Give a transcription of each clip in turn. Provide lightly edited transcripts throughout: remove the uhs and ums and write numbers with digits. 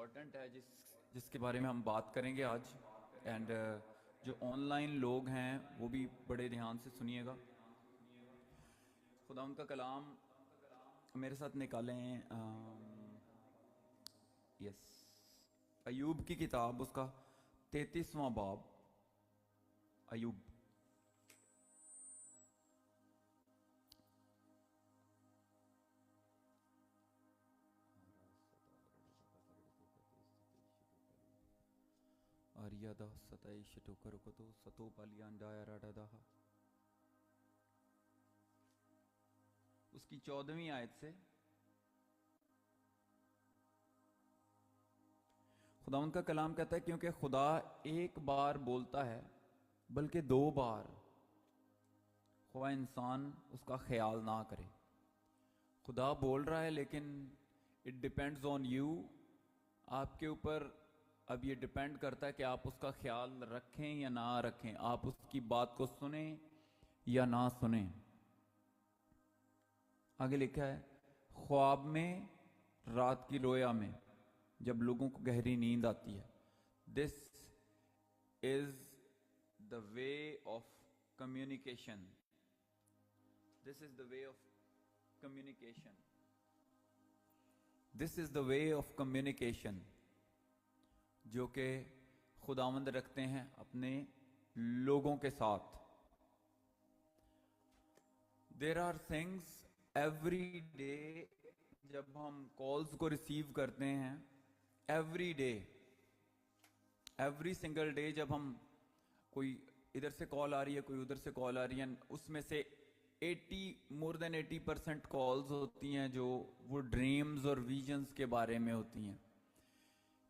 Important ہے جس کے بارے میں ہم بات کریں گے آج. اینڈ جو آن لائن لوگ ہیں وہ بھی بڑے دھیان سے سنیے گا. خدا ان کا کلام میرے ساتھ نکالیں. یس، ایوب کی کتاب، اس کا 33واں باب. ایوب آریادہ ستائی شٹو کرکتو ستو پالیان ڈایا راڈا داہا. اس کی 14ویں آیت سے خدا ان کا کلام کہتا ہے کیونکہ خدا ایک بار بولتا ہے بلکہ 2 بار، خواہ انسان اس کا خیال نہ کرے. خدا بول رہا ہے لیکن اٹ ڈپینڈز آن یو. آپ کے اوپر اب یہ ڈپینڈ کرتا ہے کہ آپ اس کا خیال رکھیں یا نہ رکھیں، آپ اس کی بات کو سنیں یا نہ سنیں. آگے لکھا ہے خواب میں، رات کی رویا میں، جب لوگوں کو گہری نیند آتی ہے. This is the way of communication. This is the way of communication. This is the way of communication جو کہ خداوند رکھتے ہیں اپنے لوگوں کے ساتھ. There are things every day جب ہم کالز کو ریسیو کرتے ہیں، every day, every single day جب ہم کوئی ادھر سے کال آ رہی ہے، کوئی ادھر سے کال آ رہی ہے، اس میں سے مور دین 80% کالز ہوتی ہیں جو وہ ڈریمز اور ویژنز کے بارے میں ہوتی ہیں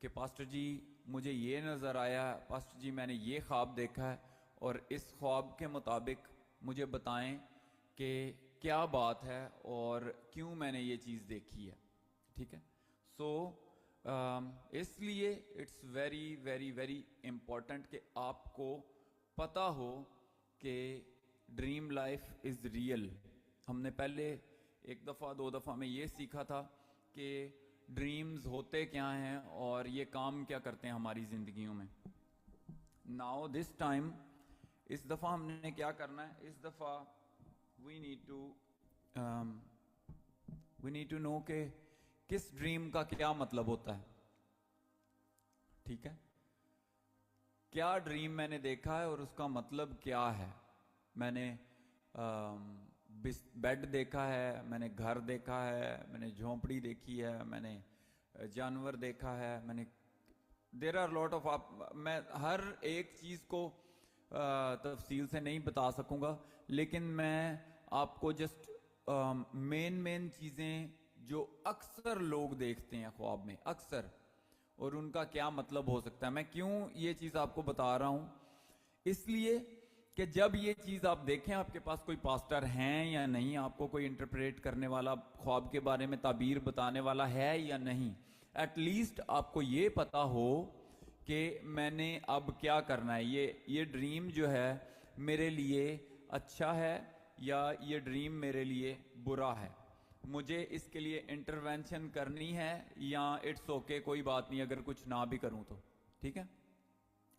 کہ پاسٹر جی مجھے یہ نظر آیا، پاسٹر جی میں نے یہ خواب دیکھا ہے اور اس خواب کے مطابق مجھے بتائیں کہ کیا بات ہے اور کیوں میں نے یہ چیز دیکھی ہے. ٹھیک ہے، سو اس لیے it's very very very important کہ آپ کو پتہ ہو کہ ڈریم لائف از ریئل. ہم نے پہلے 1 دفعہ 2 دفعہ میں یہ سیکھا تھا کہ ڈریمز ہوتے کیا ہیں اور یہ کام کیا کرتے ہیں ہماری زندگیوں میں. ناؤ دس ٹائم، اس دفعہ ہم نے کیا کرنا ہے، اس دفعہ وی نیڈ ٹو نو کہ کس ڈریم کا کیا مطلب ہوتا ہے. ٹھیک ہے، کیا ڈریم میں نے دیکھا ہے اور اس کا مطلب کیا ہے. میں نے بیڈ دیکھا ہے، میں نے گھر دیکھا ہے، میں نے جھونپڑی دیکھی ہے، میں نے جانور دیکھا ہے، میں نے دیر آر لاٹ آف. میں ہر ایک چیز کو تفصیل سے نہیں بتا سکوں گا، لیکن میں آپ کو جسٹ مین چیزیں جو اکثر لوگ دیکھتے ہیں خواب میں، اکثر، اور ان کا کیا مطلب ہو سکتا ہے. میں کیوں یہ چیز آپ کو بتا رہا ہوں، اس لیے کہ جب یہ چیز آپ دیکھیں، آپ کے پاس کوئی پاسٹر ہیں یا نہیں، آپ کو کوئی انٹرپریٹ کرنے والا، خواب کے بارے میں تعبیر بتانے والا ہے یا نہیں، ایٹ لیسٹ آپ کو یہ پتا ہو کہ میں نے اب کیا کرنا ہے. یہ ڈریم جو ہے میرے لیے اچھا ہے یا یہ ڈریم میرے لیے برا ہے. مجھے اس کے لیے انٹروینشن کرنی ہے یا اٹس اوکے، کوئی بات نہیں اگر کچھ نہ بھی کروں تو. ٹھیک ہے،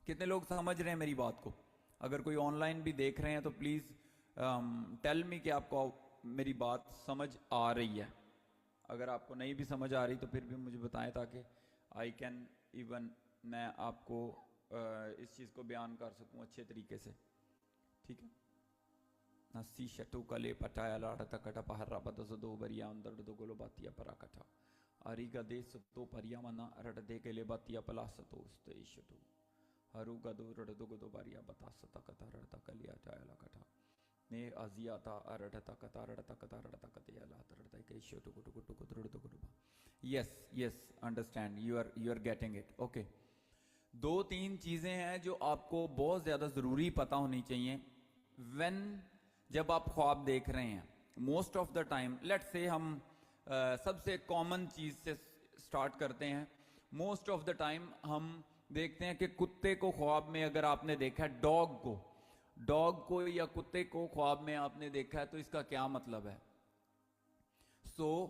کتنے لوگ سمجھ رہے ہیں میری بات کو؟ اگر کوئی آن لائن بھی دیکھ رہے ہیں تو پلیز ٹیل می کہ آپ کو میری بات سمجھ آ رہی ہے. اگر آپ کو نہیں بھی سمجھ آ رہی تو پھر بھی مجھے بتائیں تاکہ آئی کین ایون میں آپ کو اس چیز کو بیان کر سکوں اچھے طریقے سے. ٹھیک ہے، نسی شٹو کلے پٹایا لاڑا تکٹا پہرا پتا دو بریا اندر دو گلو باتیا پرا کٹا آری گا دے ستو پریا منا رٹ دے کے لے باتیا پلا ستو استے شٹو ہرو گا دو رٹ دو گدو باریا بتا ستا کتا رٹا کلیا ٹایا لا کٹا نے ازیا تا رٹتا کتا رٹتا کتا رٹتا کتیا لا رٹتا کے شٹو گٹو گٹو گٹو رٹو گٹو. Yes understand, you are getting it. Okay, 2-3 چیزیں ہیں جو آپ کو بہت زیادہ ضروری پتہ ہونی چاہیے جب آپ خواب دیکھ رہے ہیں. Most of the time, late سے ہم سب سے کامن چیز سے سٹارٹ کرتے ہیں. موسٹ آف دا ٹائم ہم دیکھتے ہیں کہ کتے کو خواب میں اگر آپ نے دیکھا ہے، ڈاگ کو یا کتے کو خواب میں آپ نے دیکھا ہے تو اس کا کیا مطلب ہے. سو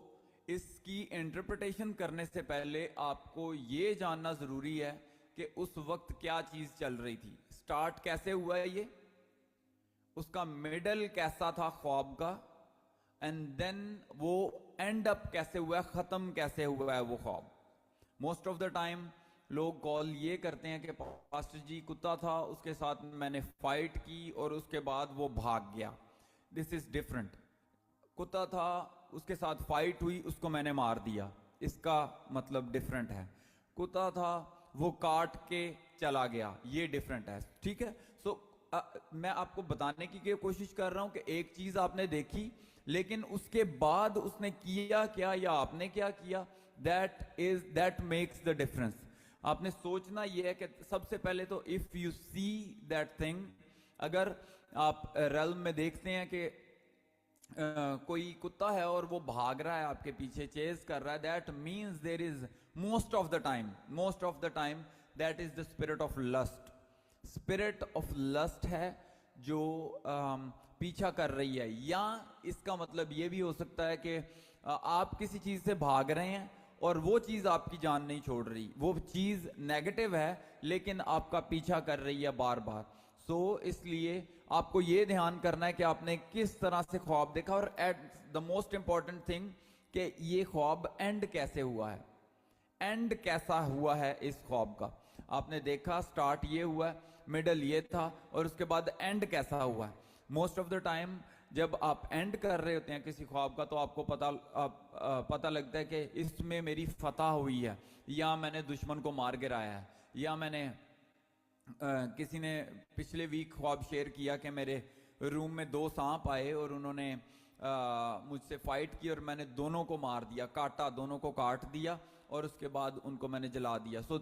اس کی انٹرپریٹیشن کرنے سے پہلے آپ کو یہ جاننا ضروری ہے کہ اس وقت کیا چیز چل رہی تھی. سٹارٹ کیسے ہوا ہے یہ, اس کا مڈل کیسا تھا خواب کا, اینڈ دین وہ اینڈ اپ کیسے ہوا ہے, ختم کیسے ہوا ہے وہ خواب. موسٹ آف دا ٹائم لوگ کال یہ کرتے ہیں کہ پاسٹر جی کتا تھا, اس کے ساتھ میں نے فائٹ کی اور اس کے بعد وہ بھاگ گیا. دس از ڈفرنٹ. کتا تھا, اس کے ساتھ فائٹ ہوئی, اس کو میں نے مار دیا, اس کا مطلب ڈفرنٹ ہے. کتا تھا, وہ کاٹ کے چلا گیا, یہ ڈفرنٹ ہے. ٹھیک ہے. سو میں آپ کو بتانے کی کوشش کر رہا ہوں کہ ایک چیز آپ نے دیکھی, لیکن اس کے بعد اس نے کیا کیا یا آپ نے کیا کیا, دیٹ میکس دا ڈفرنس. آپ نے سوچنا یہ ہے کہ سب سے پہلے تو if you see that thing, اگر آپ ریلم میں دیکھتے ہیں کہ کوئی کتا ہے اور وہ بھاگ رہا ہے آپ کے پیچھے, چیز کر رہا ہے, that means there is most of the time that is the spirit of list. Spirit of list ہے جو پیچھا کر رہی ہے. یا اس کا مطلب یہ بھی ہو سکتا ہے کہ آپ کسی چیز سے بھاگ رہے ہیں اور وہ چیز آپ کی جان نہیں چھوڑ رہی, وہ چیز نیگیٹو ہے لیکن آپ کا پیچھا کر رہی ہے بار بار. سو اس لیے آپ کو یہ دھیان کرنا ہے کہ آپ نے کس طرح سے خواب دیکھا, اور at the most important thing کہ یہ خواب اینڈ کیسے ہوا ہے, اینڈ کیسا ہوا ہے اس خواب کا. آپ نے دیکھا سٹارٹ یہ ہوا ہے, مڈل یہ تھا, اور اس کے بعد اینڈ کیسا ہوا ہے. موسٹ آف دا ٹائم جب آپ اینڈ کر رہے ہوتے ہیں کسی خواب کا تو آپ کو پتہ لگتا ہے کہ اس میں میری فتح ہوئی ہے, یا میں نے دشمن کو مار گرایا ہے, یا میں نے کسی نے پچھلے ویک خواب شیئر کیا کہ میرے روم میں 2 سانپ آئے اور انہوں نے مجھ سے فائٹ کی اور میں نے دونوں کو مار دیا, کاٹا, دونوں کو کاٹ دیا, اور اس کے بعد ان کو میں نے جلا دیا. سو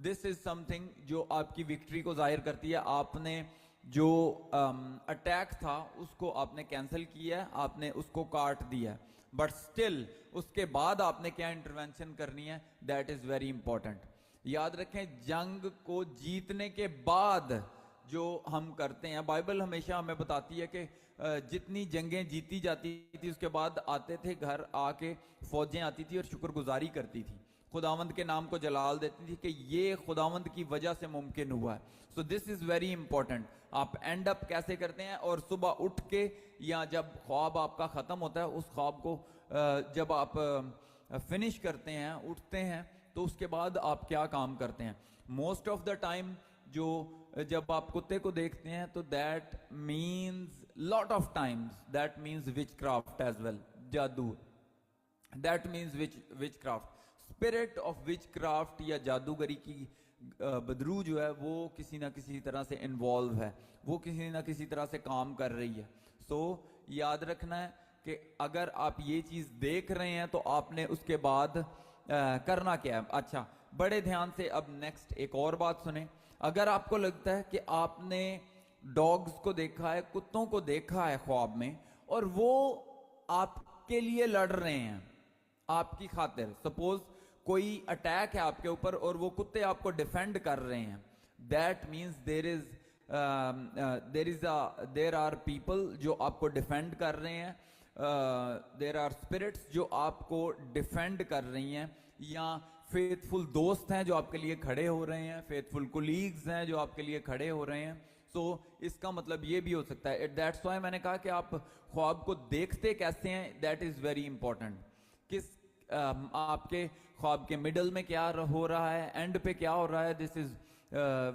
دس از سم تھنگ جو آپ کی وکٹری کو ظاہر کرتی ہے. آپ نے جو اٹیک تھا اس کو آپ نے کینسل کیا ہے, آپ نے اس کو کاٹ دیا, بٹ اسٹل اس کے بعد آپ نے کیا انٹرونشن کرنی ہے, دیٹ از ویری امپورٹنٹ. یاد رکھیں, جنگ کو جیتنے کے بعد جو ہم کرتے ہیں, بائبل ہمیشہ ہمیں بتاتی ہے کہ جتنی جنگیں جیتی جاتی تھی اس کے بعد آتے تھے گھر آ کے, فوجیں آتی تھی اور شکر گزاری کرتی تھی, خداوند کے نام کو جلال دیتی تھی کہ یہ خداوند کی وجہ سے ممکن ہوا ہے. So this is very important. آپ اینڈ اپ کیسے کرتے ہیں, اور صبح اٹھ کے یا جب خواب آپ کا ختم ہوتا ہے, اس خواب کو جب آپ فنش کرتے ہیں, اٹھتے ہیں, تو اس کے بعد آپ کیا کام کرتے ہیں. موسٹ آف دا ٹائم جو جب آپ کتے کو دیکھتے ہیں تو that means lot of times that means witchcraft as well, جادو, that means witchcraft. Spirit of witchcraft یا جادوگری کی بدرو جو ہے وہ کسی نہ کسی طرح سے انوالو ہے, وہ کسی نہ کسی طرح سے کام کر رہی ہے. سو یاد رکھنا ہے کہ اگر آپ یہ چیز دیکھ رہے ہیں تو آپ نے اس کے بعد کرنا کیا ہے. اچھا, بڑے دھیان سے اب نیکسٹ ایک اور بات سنیں. اگر آپ کو لگتا ہے کہ آپ نے ڈاگز کو دیکھا ہے, کتوں کو دیکھا ہے خواب میں, اور وہ آپ کے لیے لڑ رہے ہیں آپ کی خاطر, سپوز کوئی اٹیک ہے آپ کے اوپر اور وہ کتے آپ کو ڈیفینڈ کر رہے ہیں, that means there are people جو آپ کو ڈیفینڈ کر رہے ہیں, دیر آر اسپرٹس جو آپ کو ڈیفینڈ کر رہی ہیں, یا فیتھ فل دوست ہیں جو آپ کے لیے کھڑے ہو رہے ہیں, فیتھ فل کولیگز ہیں جو آپ کے لیے کھڑے ہو رہے ہیں. سو اس کا مطلب یہ بھی ہو سکتا ہے. دیٹس وائی میں نے کہا کہ آپ خواب کو دیکھتے کیسے ہیں, دیٹ از ویری امپورٹنٹ. کس آپ کے خواب کے مڈل میں کیا ہو رہا ہے, اینڈ پہ کیا ہو رہا ہے, this is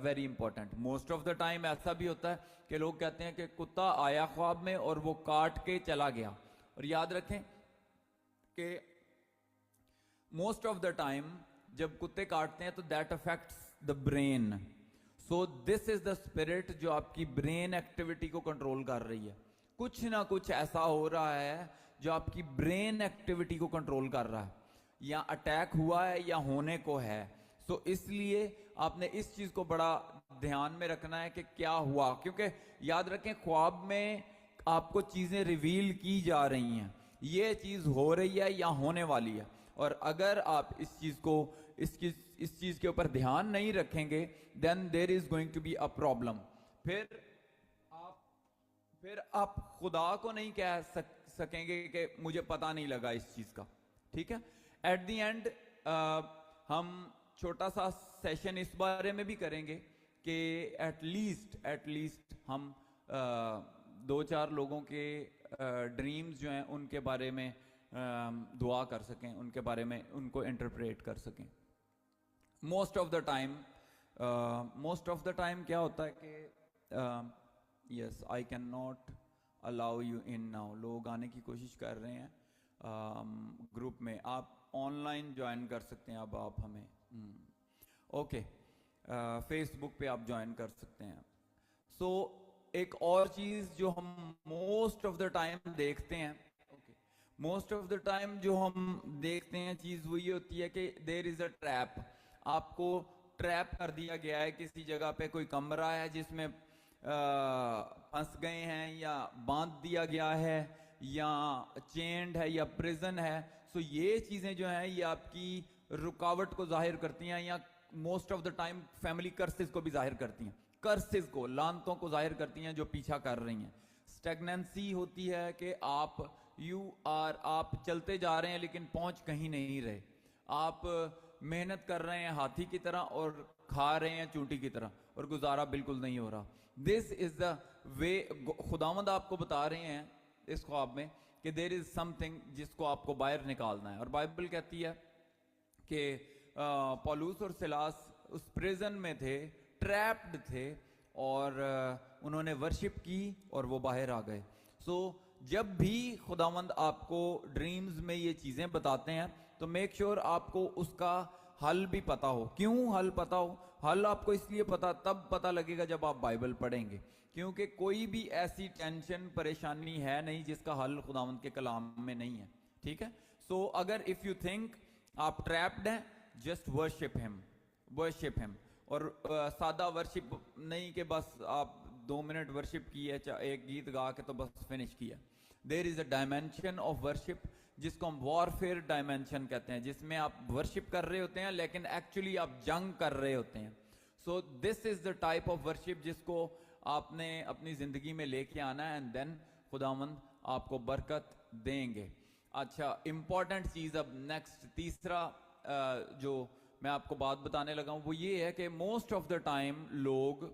very important. Most of the time ایسا بھی ہوتا ہے کہ لوگ کہتے ہیں کہ کتا آیا خواب میں اور وہ کاٹ کے چلا گیا, اور یاد رکھیں کہ موسٹ آف دا ٹائم جب کتے کاٹتے ہیں تو that affects the brain. So this is the spirit جو آپ کی برین ایکٹیویٹی کو کنٹرول کر رہی ہے. کچھ نہ کچھ ایسا ہو رہا ہے جو آپ کی برین ایکٹیویٹی کو کنٹرول کر رہا ہے, یا اٹیک ہوا ہے یا ہونے کو ہے. سو اس لیے آپ نے اس چیز کو بڑا دھیان میں رکھنا ہے کہ کیا ہوا, کیونکہ یاد رکھیں خواب میں آپ کو چیزیں ریویل کی جا رہی ہیں, یہ چیز ہو رہی ہے یا ہونے والی ہے, اور اگر آپ اس چیز کے اوپر دھیان نہیں رکھیں گے, then there is going to be a problem. پھر آپ خدا کو نہیں کہہ سکیں گے کہ مجھے پتا نہیں لگا اس چیز کا. ٹھیک ہے. ایٹ دی اینڈ ہم چھوٹا سا سیشن اس بارے میں بھی کریں گے کہ ایٹ لیسٹ ہم 2-4 لوگوں کے ڈریمز جو ہیں ان کے بارے میں دعا کر سکیں, ان کے بارے میں ان کو انٹرپریٹ کر سکیں. موسٹ آف دا ٹائم کیا ہوتا ہے کہ yes I can not allow you in now. لوگ آنے کی کوشش کر رہے ہیں گروپ میں, آپ آن لائن جوائن کر سکتے ہیں. اب آپ ہمیں اوکے فیس بک پہ آپ جوائن کر سکتے ہیں. سو ایک اور چیز جو ہم موسٹ آف دا ٹائم دیکھتے ہیں, چیز وہی ہوتی ہے کہ دیر از اے ٹریپ. آپ کو ٹریپ کر دیا گیا ہے کسی جگہ پہ, کوئی کمرہ ہے جس میں پھنس گئے ہیں, یا باندھ دیا گیا ہے, یا چینڈ ہے, یا پریزن ہے. سو یہ چیزیں جو ہیں یہ آپ کی رکاوٹ کو ظاہر کرتی ہیں, یا most of the time family courses کو بھی ظاہر کرتی ہیں, کرسز کو, لعنتوں کو ظاہر کرتی ہیں جو پیچھا کر رہی ہیں. اسٹیگننسی ہوتی ہے کہ آپ چلتے جا رہے ہیں لیکن پہنچ کہیں نہیں رہے. آپ محنت کر رہے ہیں ہاتھی کی طرح اور کھا رہے ہیں چونٹی کی طرح, اور گزارا بالکل نہیں ہو رہا. دس از دا وے. خداوند آپ کو بتا رہے ہیں اس خواب میں کہ دیر از سم تھنگ جس کو آپ کو باہر نکالنا ہے. اور بائبل کہتی ہے کہ پولوس اور سلاس اس پریزن میں تھے, ٹریپڈ تھے, اور انہوں نے ورشپ کی اور وہ باہر آ گئے. سو جب بھی خداوند آپ کو ڈریمز میں یہ چیزیں بتاتے ہیں تو میک شیور آپ کو اس کا حل بھی پتا ہو. کیوں حل پتا ہو؟ حل آپ کو اس لیے تب پتا لگے گا جب آپ بائبل پڑھیں گے, کیونکہ کوئی بھی ایسی ٹینشن پریشانی ہے نہیں جس کا حل خداوند کے کلام میں نہیں ہے. ٹھیک ہے. سو اگر اف یو تھنک آپ ٹریپڈ ہیں, جسٹ ورشپ ہم. اور سادہ ورشپ نہیں کہ بس آپ 2 منٹ ورشپ کی ہے, ایک گیت گا کے تو بس فنش کیا. دیر is a dimension of worship جس کو ہم وارفیئر ڈائمینشن کہتے ہیں, جس میں آپ ورشپ کر رہے ہوتے ہیں لیکن ایکچولی آپ جنگ کر رہے ہوتے ہیں. So this is the type of worship جس کو آپ نے اپنی زندگی میں لے کے آنا ہے, اینڈ دین خداوند آپ کو برکت دیں گے. اچھا, امپورٹنٹ چیز اب نیکسٹ تیسرا جو میں آپ کو بات بتانے لگا ہوں وہ یہ ہے کہ موسٹ آف دا ٹائم لوگ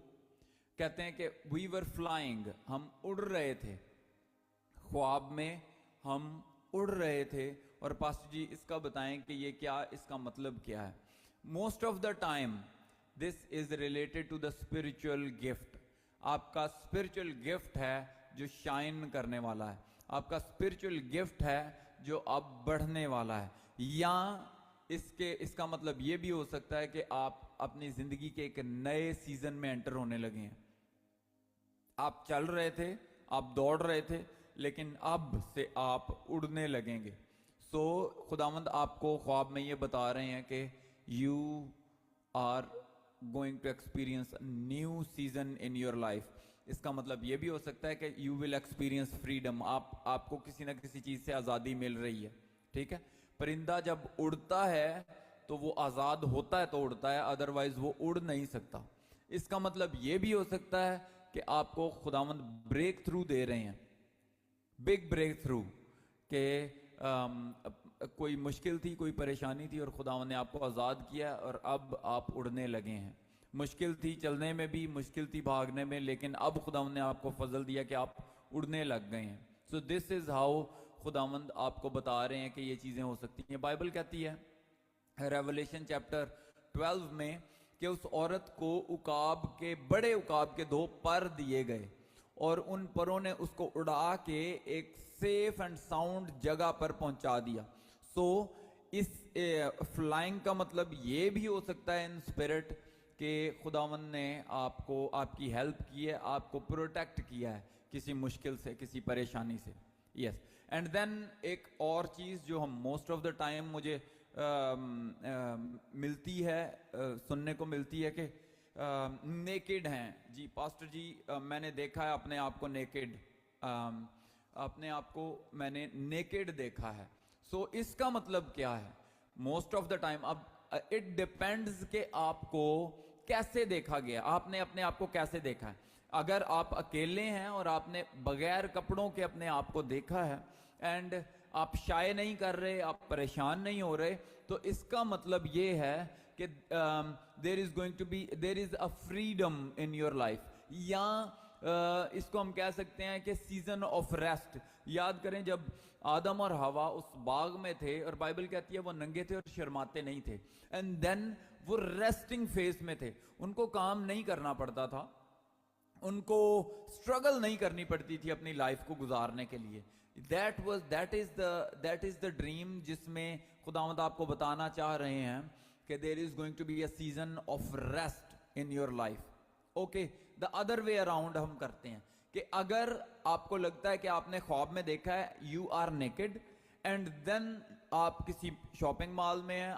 کہتے ہیں کہ وی ور فلائنگ, ہم اڑ رہے تھے, خواب میں ہم اڑ رہے تھے. اور پاسٹر جی اس کا بتائیں کہ یہ کیا, اس کا مطلب کیا ہے؟ Most of the time this is related to the spiritual gift. آپ کا اسپرچل گفٹ ہے جو شائن کرنے والا ہے, آپ کا اسپرچل گفٹ ہے جو اب بڑھنے والا ہے. یا اس کا مطلب یہ بھی ہو سکتا ہے کہ آپ اپنی زندگی کے ایک نئے سیزن میں انٹر ہونے لگے ہیں. آپ چل رہے تھے, آپ دوڑ رہے تھے, لیکن اب سے آپ اڑنے لگیں گے. سو خداوند آپ کو خواب میں یہ بتا رہے ہیں کہ you are going to experience new season in your life. اس کا مطلب یہ بھی ہو سکتا ہے کہ یو ول ایکسپیرئنس فریڈم. آپ کو کسی نہ کسی چیز سے آزادی مل رہی ہے. ٹھیک ہے. پرندہ جب اڑتا ہے تو وہ آزاد ہوتا ہے تو اڑتا ہے, ادروائز وہ اڑ نہیں سکتا. اس کا مطلب یہ بھی ہو سکتا ہے کہ آپ کو خداوند بریک تھرو دے رہے ہیں, بگ بریک تھرو, کہ کوئی مشکل تھی, کوئی پریشانی تھی, اور خداوند نے آپ کو آزاد کیا اور اب آپ اڑنے لگے ہیں. مشکل تھی چلنے میں بھی, مشکل تھی بھاگنے میں, لیکن اب خداوند نے آپ کو فضل دیا کہ آپ اڑنے لگ گئے ہیں. سو دس از ہاؤ خداوند آپ کو بتا رہے ہیں کہ یہ چیزیں ہو سکتی ہیں. بائبل کہتی ہے ریولیشن چیپٹر 12 میں کہ اس عورت کو بڑے عقاب کے 2 پر دیے گئے, اور ان پروں نے اس کو اڑا کے ایک سیف اینڈ ساؤنڈ جگہ پر پہنچا دیا. سو اس فلائنگ کا مطلب یہ بھی ہو سکتا ہے ان اسپرٹ کہ خداوند نے آپ کی ہیلپ کی ہے, آپ کو پروٹیکٹ کیا ہے کسی مشکل سے, کسی پریشانی سے. یس. اینڈ دین ایک اور چیز جو ہم موسٹ آف دا ٹائم مجھے ملتی ہے, سننے کو ملتی ہے کہ نیکڈ ہیں. جی پاسٹر جی میں نے دیکھا ہے اپنے آپ کو نیکڈ, اپنے آپ کو میں نے نیکڈ دیکھا ہے. سو اس کا مطلب کیا ہے؟ موسٹ آف دا ٹائم اب اٹ ڈیپینڈز کہ آپ کو کیسے دیکھا گیا, آپ نے اپنے آپ کو کیسے دیکھا ہے. اگر آپ اکیلے ہیں اور آپ نے بغیر کپڑوں کے اپنے آپ کو دیکھا ہے, اینڈ آپ شائع نہیں کر رہے, آپ پریشان نہیں ہو رہے, تو اس کا مطلب یہ ہے کہ there is a freedom in your life. یا اس کو ہم کہہ سکتے ہیں کہ سیزن آف ریسٹ. یاد کریں جب آدم اور ہوا اس باغ میں تھے, اور بائبل کہتی ہے وہ ننگے تھے اور شرماتے نہیں تھے, اینڈ دین وہ ریسٹنگ فیز میں تھے, ان کو کام نہیں کرنا پڑتا تھا, ان کو اسٹرگل نہیں کرنی پڑتی تھی اپنی لائف کو گزارنے کے لیے. دیٹ از دا ڈریم جس میں خداوند آپ کو بتانا چاہ رہے ہیں کہ there is going to be a season of rest in your life. Okay, the other way around ہم کرتے ہیں کہ اگر آپ کو لگتا ہے کہ آپ نے خواب میں دیکھا ہے you are naked, and then آپ کسی شاپنگ مال میں ہیں,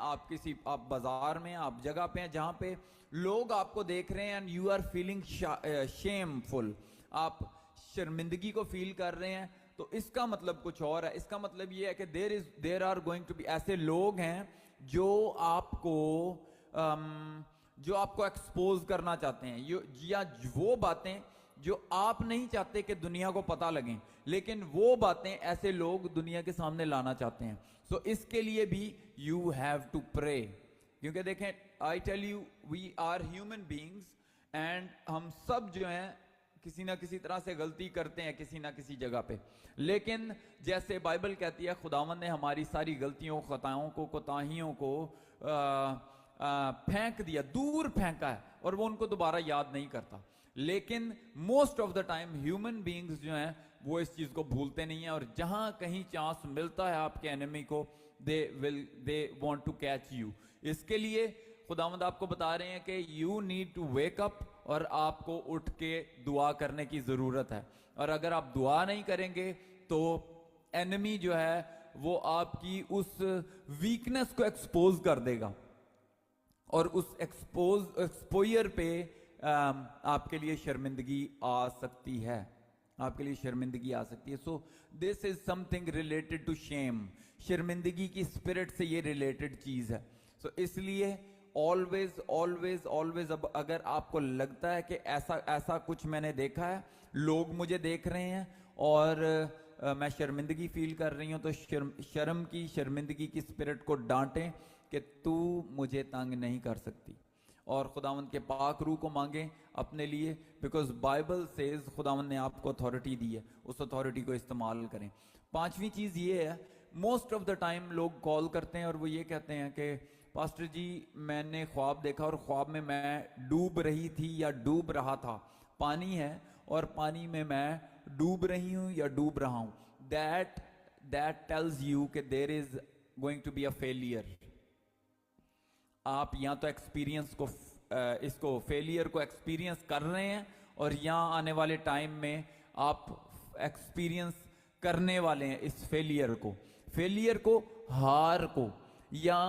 آپ بازار میں ہیں, آپ جگہ پہ ہیں جہاں پہ لوگ آپ کو دیکھ رہے ہیں, اینڈ یو آر فیلنگ شیم فل, آپ شرمندگی کو فیل کر رہے ہیں, تو اس کا مطلب کچھ اور ہے. اس کا مطلب یہ ہے کہ there are going to be, ایسے لوگ ہیں جو آپ کو ایکسپوز کرنا چاہتے ہیں, یا وہ باتیں جو آپ نہیں چاہتے کہ دنیا کو پتہ لگیں, لیکن وہ باتیں ایسے لوگ دنیا کے سامنے لانا چاہتے ہیں. سو اس کے لیے بھی یو ہیو ٹو پرے, کیونکہ دیکھیں I tell you we are human beings, and ہم سب جو ہیں کسی نہ کسی طرح سے غلطی کرتے ہیں کسی نہ کسی جگہ پہ, لیکن جیسے بائبل کہتی ہے خداوند نے ہماری ساری غلطیوں, خطاؤں کو, کوتاہیوں کو پھینک دیا, دور پھینکا ہے, اور وہ ان کو دوبارہ یاد نہیں کرتا. لیکن most of the time human beings جو ہیں وہ اس چیز کو بھولتے نہیں ہیں, اور جہاں کہیں چانس ملتا ہے آپ کے انیمی کو, they want to catch you. اس کے لیے خداوند آپ کو بتا رہے ہیں کہ you need to wake up, اور آپ کو اٹھ کے دعا کرنے کی ضرورت ہے. اور اگر آپ دعا نہیں کریں گے تو انیمی جو ہے وہ آپ کی اس ویکنس کو ایکسپوز کر دے گا, اور اس ایکسپوئر پہ آپ کے لیے شرمندگی آ سکتی ہے, آپ کے لیے شرمندگی آ سکتی ہے. So this is something related to shame, شرمندگی کی اسپرٹ سے یہ ریلیٹڈ چیز ہے. سو اس لیے آلویز اب اگر آپ کو لگتا ہے کہ ایسا کچھ میں نے دیکھا ہے, لوگ مجھے دیکھ رہے ہیں اور میں شرمندگی فیل کر رہی ہوں, تو شرمندگی کی اسپرٹ کو ڈانٹیں کہ تو مجھے تنگ نہیں کر سکتی, اور خداوند کے پاک روح کو مانگیں اپنے لیے, بیکاز بائبل سیز خداوند نے آپ کو اتھارٹی دی ہے, اس اتھارٹی کو استعمال کریں. پانچویں چیز یہ ہے, موسٹ آف دا ٹائم لوگ کال کرتے ہیں اور وہ یہ کہتے ہیں کہ پاسٹر جی میں نے خواب دیکھا, اور خواب میں میں ڈوب رہی تھی یا ڈوب رہا تھا, پانی ہے اور پانی میں ڈوب رہی ہوں یا ڈوب رہا ہوں. That tells you کہ there is going to be a failure. آپ یا تو اس کو فیلئر کو ایکسپیرینس کر رہے ہیں, اور یا آنے والے ٹائم میں آپ ایکسپیرینس کرنے والے ہیں اس فیلئر کو, ہار کو, یا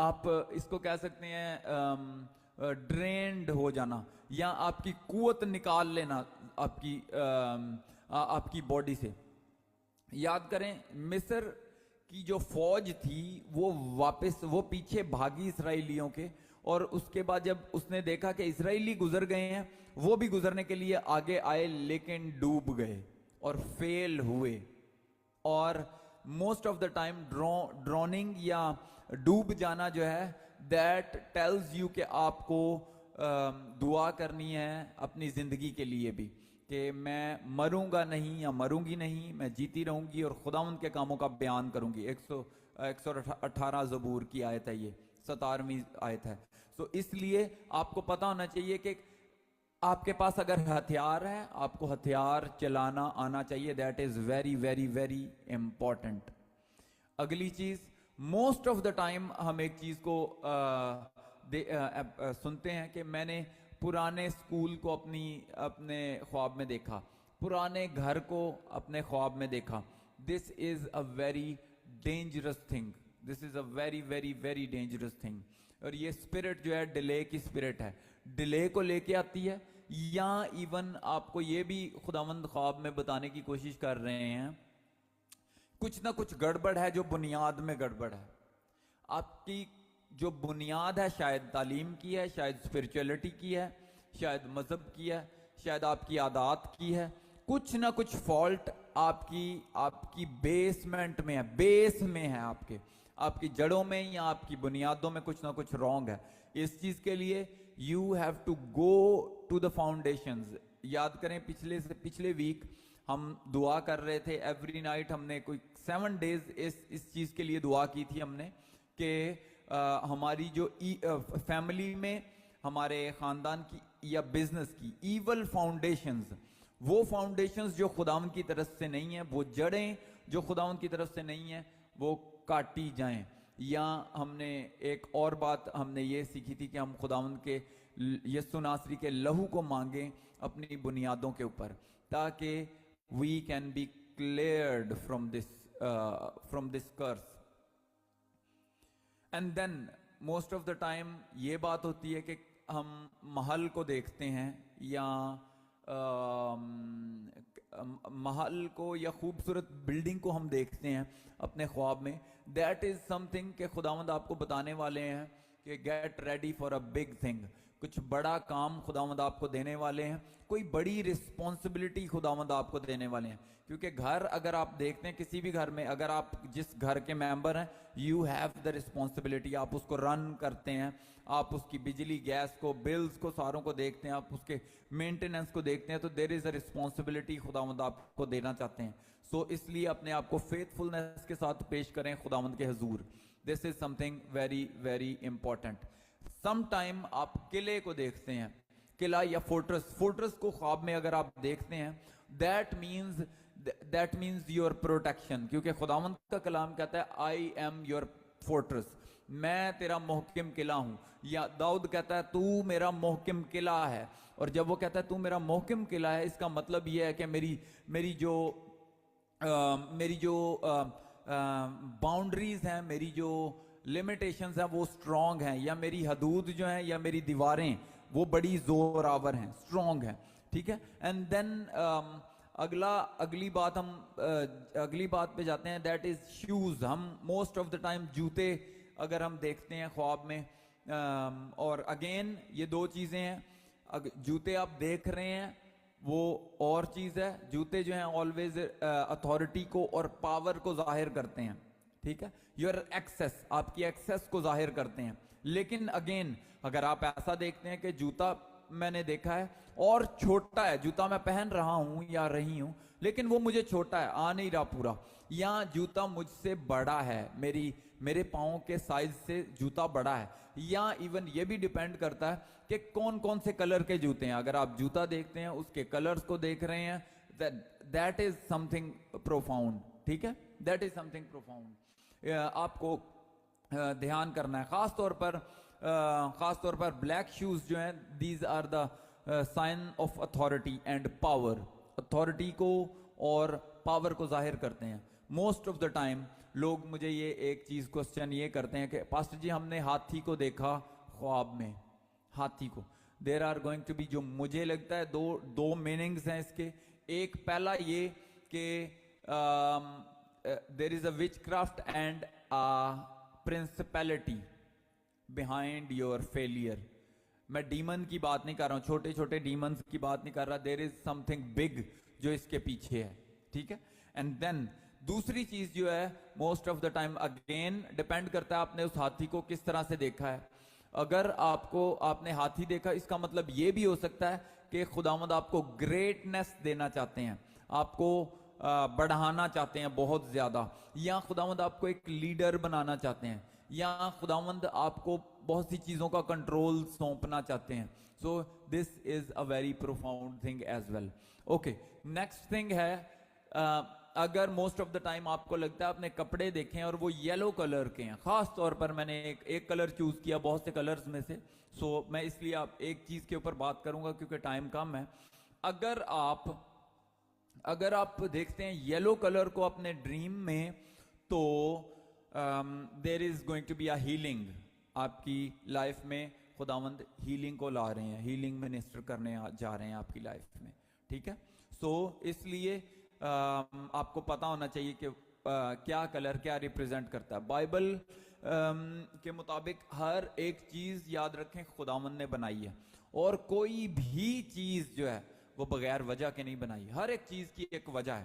آپ اس کو کہہ سکتے ہیں ڈرینڈ ہو جانا, یا آپ کی قوت نکال لینا آپ کی باڈی سے. یاد کریں مصر کی جو فوج تھی وہ پیچھے بھاگی اسرائیلیوں کے, اور اس کے بعد جب اس نے دیکھا کہ اسرائیلی گزر گئے ہیں, وہ بھی گزرنے کے لیے آگے آئے لیکن ڈوب گئے اور فیل ہوئے. اور موسٹ آف دا ٹائم ڈروننگ یا ڈوب جانا جو ہے, دیٹ ٹیلز یو کہ آپ کو دعا کرنی ہے اپنی زندگی کے لیے بھی, کہ میں مروں گا نہیں یا مروں گی نہیں, میں جیتی رہوں گی اور خداوند کے کاموں کا بیان کروں گی. 118 زبور کی آیت ہے, یہ 17ویں آیت ہے. تو اس لیے آپ کو پتا ہونا چاہیے کہ آپ کے پاس اگر ہتھیار ہے, آپ کو ہتھیار چلانا آنا چاہیے. That is very very very important. اگلی چیز, موسٹ آف دا ٹائم ہم ایک چیز کو سنتے ہیں کہ میں نے پرانے اسکول کو اپنے خواب میں دیکھا, پرانے گھر کو اپنے خواب میں دیکھا. This is a very dangerous thing, this is a very very very dangerous thing. اور یہ اسپرٹ جو ہے ڈیلے کی اسپرٹ ہے, ڈیلے کو لے کے آتی ہے. یا ایون آپ کو یہ بھی خداوند خواب میں بتانے کی کوشش کر رہے ہیں کچھ نہ کچھ گڑبڑ ہے جو بنیاد میں گڑبڑ ہے. آپ کی جو بنیاد ہے شاید تعلیم کی ہے, شاید اسپرچولیٹی کی ہے, شاید مذہب کی ہے, شاید آپ کی عادات کی ہے. کچھ نہ کچھ فالٹ آپ کی بیسمنٹ میں ہے, بیس میں ہے, آپ کی جڑوں میں یا آپ کی بنیادوں میں کچھ نہ کچھ رانگ ہے. اس چیز کے لیے you have to go to the foundations. یاد کریں پچھلے ویک ہم دعا کر رہے تھے ایوری نائٹ, ہم نے کوئی 7 days اس چیز کے لیے دعا کی تھی ہم نے کہ ہماری جو فیملی میں, ہمارے خاندان کی یا بزنس کی ایول فاؤنڈیشنز, وہ فاؤنڈیشنز جو خداوند کی طرف سے نہیں ہیں, وہ جڑیں جو خداوند کی طرف سے نہیں ہیں, وہ کاٹی جائیں. یا ہم نے ایک اور بات ہم نے یہ سیکھی تھی کہ ہم خداوند کے یسوع ناصری کے لہو کو مانگیں اپنی بنیادوں کے اوپر, تاکہ we can be cleared from this curse. And then most of the time یہ بات ہوتی ہے کہ ہم محل کو دیکھتے ہیں یا محل کو یا خوبصورت بلڈنگ کو ہم دیکھتے ہیں اپنے خواب میں. دیٹ از سم تھنگ کہ خداوند آپ کو بتانے والے ہیں کہ get ready for a big thing. کچھ بڑا کام خداوند آپ کو دینے والے ہیں, کوئی بڑی رسپانسبلٹی خداوند آپ کو دینے والے ہیں. کیونکہ گھر اگر آپ دیکھتے ہیں کسی بھی گھر میں, اگر آپ جس گھر کے ممبر ہیں, یو ہیو دا رسپانسبلٹی, آپ اس کو رن کرتے ہیں, آپ اس کی بجلی گیس کو بلز کو ساروں کو دیکھتے ہیں, آپ اس کے مینٹیننس کو دیکھتے ہیں, تو دیر از اے رسپانسبلٹی خداوند آپ کو دینا چاہتے ہیں. سو اس لیے اپنے آپ کو فیتھفلنس کے ساتھ پیش کریں خداوند کے حضور. This is something very very important. Some time آپ قلعے کو دیکھتے ہیں, قلعہ یا فورٹرس کو خواب میں اگر آپ دیکھتے ہیں, دیٹ مینز یور پروٹیکشن. کیونکہ خداوند کا کلام کہتا ہے آئی ایم یور فورٹرس, میں تیرا محکم قلعہ ہوں. یا داؤد کہتا ہے تو میرا محکم قلعہ ہے. اور جب وہ کہتا ہے تو میرا محکم قلعہ ہے, اس کا مطلب یہ ہے کہ میری جو باؤنڈریز ہیں, میری جو لمیٹیشنز ہیں وہ اسٹرانگ ہیں, یا میری حدود جو ہیں یا میری دیواریں وہ بڑی زور آور ہیں, اسٹرانگ ہیں. ٹھیک ہے. اینڈ دین اگلی بات پہ جاتے ہیں, دیٹ از شوز. ہم موسٹ آف دا ٹائم جوتے اگر ہم دیکھتے ہیں خواب میں, اور اگین یہ دو چیزیں ہیں, جوتے آپ دیکھ رہے ہیں وہ اور چیز ہے. جوتے جو ہیں آلویز اتھارٹی کو اور پاور کو ظاہر کرتے ہیں. ٹھیک ہے. یور ایکسس, آپ کی ایکسس کو ظاہر کرتے ہیں. لیکن اگین اگر آپ ایسا دیکھتے ہیں کہ جوتا میں نے دیکھا ہے اور چھوٹا ہے, جوتا میں پہن رہا ہوں یا رہی ہوں لیکن وہ مجھے چھوٹا ہے, آ نہیں رہا پورا, یا جوتا مجھ سے بڑا ہے, میرے پاؤں کے سائز سے جوتا بڑا ہے, یا ایون یہ بھی ڈیپینڈ کرتا ہے کہ کون سے کلر کے جوتے ہیں. اگر آپ جوتا دیکھتے ہیں اس کے کلرز کو دیکھ رہے ہیں, that is some thing profound. ٹھیک ہے. That is some thing profound. آپ کو دھیان کرنا ہے. خاص طور پر بلیک شوز جو ہیں, these are the sign of authority and power. Authority کو اور پاور کو ظاہر کرتے ہیں. موسٹ آف دا ٹائم لوگ مجھے یہ ایک چیز کوسچن یہ کرتے ہیں کہ پاسٹر جی ہم نے ہاتھی کو دیکھا خواب میں, ہاتھی کو. There are going to be, جو مجھے لگتا ہے دو میننگز ہیں اس کے. ایک پہلا یہ کہ there is a witchcraft and principality behind your failure. میں ڈیمن کی بات نہیں کر رہا ہوں, چھوٹے چھوٹے ڈیمنز کی بات نہیں کر رہا. there is something big جو اس کے پیچھے ہے. ٹھیک ہے. and then دوسری چیز جو ہے most of the time again depend کرتا ہے آپ نے اس ہاتھی کو کس طرح سے دیکھا ہے. اگر آپ نے ہاتھی دیکھا, اس کا مطلب یہ بھی ہو سکتا ہے کہ خداوند آپ کو گریٹنس دینا چاہتے ہیں, آپ کو بڑھانا چاہتے ہیں بہت زیادہ, یا خداوند آپ کو ایک لیڈر بنانا چاہتے ہیں, یا خداوند آپ کو بہت سی چیزوں کا کنٹرول سونپنا چاہتے ہیں. So this is a very profound thing as well. Okay. Next thing ہے, اگر موسٹ آف دا ٹائم آپ کو لگتا ہے آپ نے کپڑے دیکھیں اور وہ یلو کلر کے ہیں, خاص طور پر میں نے ایک کلر چوز کیا بہت سے کلرز میں سے, سو میں اس لیے ایک چیز کے اوپر بات کروں گا کیونکہ ٹائم کم ہے. اگر آپ دیکھتے ہیں یلو کلر کو اپنے ڈریم میں, تو there is going to be a healing. آپ کی لائف میں خداوند ہیلنگ کو لا رہے ہیں, ہیلنگ منسٹر کرنے جا رہے ہیں آپ کی لائف میں. ٹھیک ہے. سو اس لیے آپ کو پتا ہونا چاہیے کہ کیا کلر کیا ریپرزینٹ کرتا ہے. بائبل کے مطابق ہر ایک چیز یاد رکھیں خداوند نے بنائی ہے, اور کوئی بھی چیز جو ہے وہ بغیر وجہ کے نہیں بنائی. ہر ایک چیز کی ایک وجہ ہے.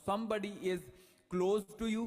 somebody is close to you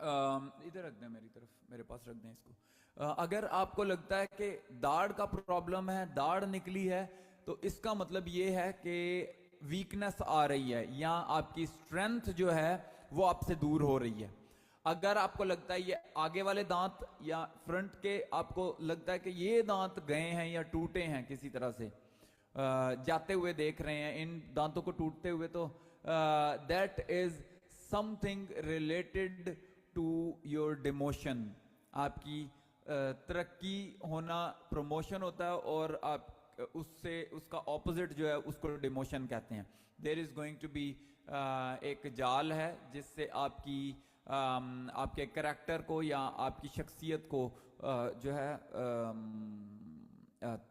ادھر رکھ دیں میری طرف, میرے پاس رکھ دیں اس کو. اگر آپ کو لگتا ہے کہ داڑھ کا پرابلم ہے, داڑھ نکلی ہے, تو اس کا مطلب یہ ہے کہ ویکنس آ رہی ہے, یا آپ کی اسٹرینتھ جو ہے وہ آپ سے دور ہو رہی ہے. اگر آپ کو لگتا ہے یہ آگے والے دانت یا فرنٹ کے, آپ کو لگتا ہے کہ یہ دانت گئے ہیں یا ٹوٹے ہیں کسی طرح سے, جاتے ہوئے دیکھ رہے ہیں ان دانتوں کو ٹوٹتے ہوئے, تو that is something related to your demotion. آپ کی ترقی ہونا پروموشن ہوتا ہے, اور آپ اس سے اس کا اپوزٹ جو ہے اس کو ڈیموشن کہتے ہیں. دیر از گوئنگ ٹو بی ایک جال ہے جس سے آپ کی آپ کے کریکٹر کو یا آپ کی شخصیت کو جو ہے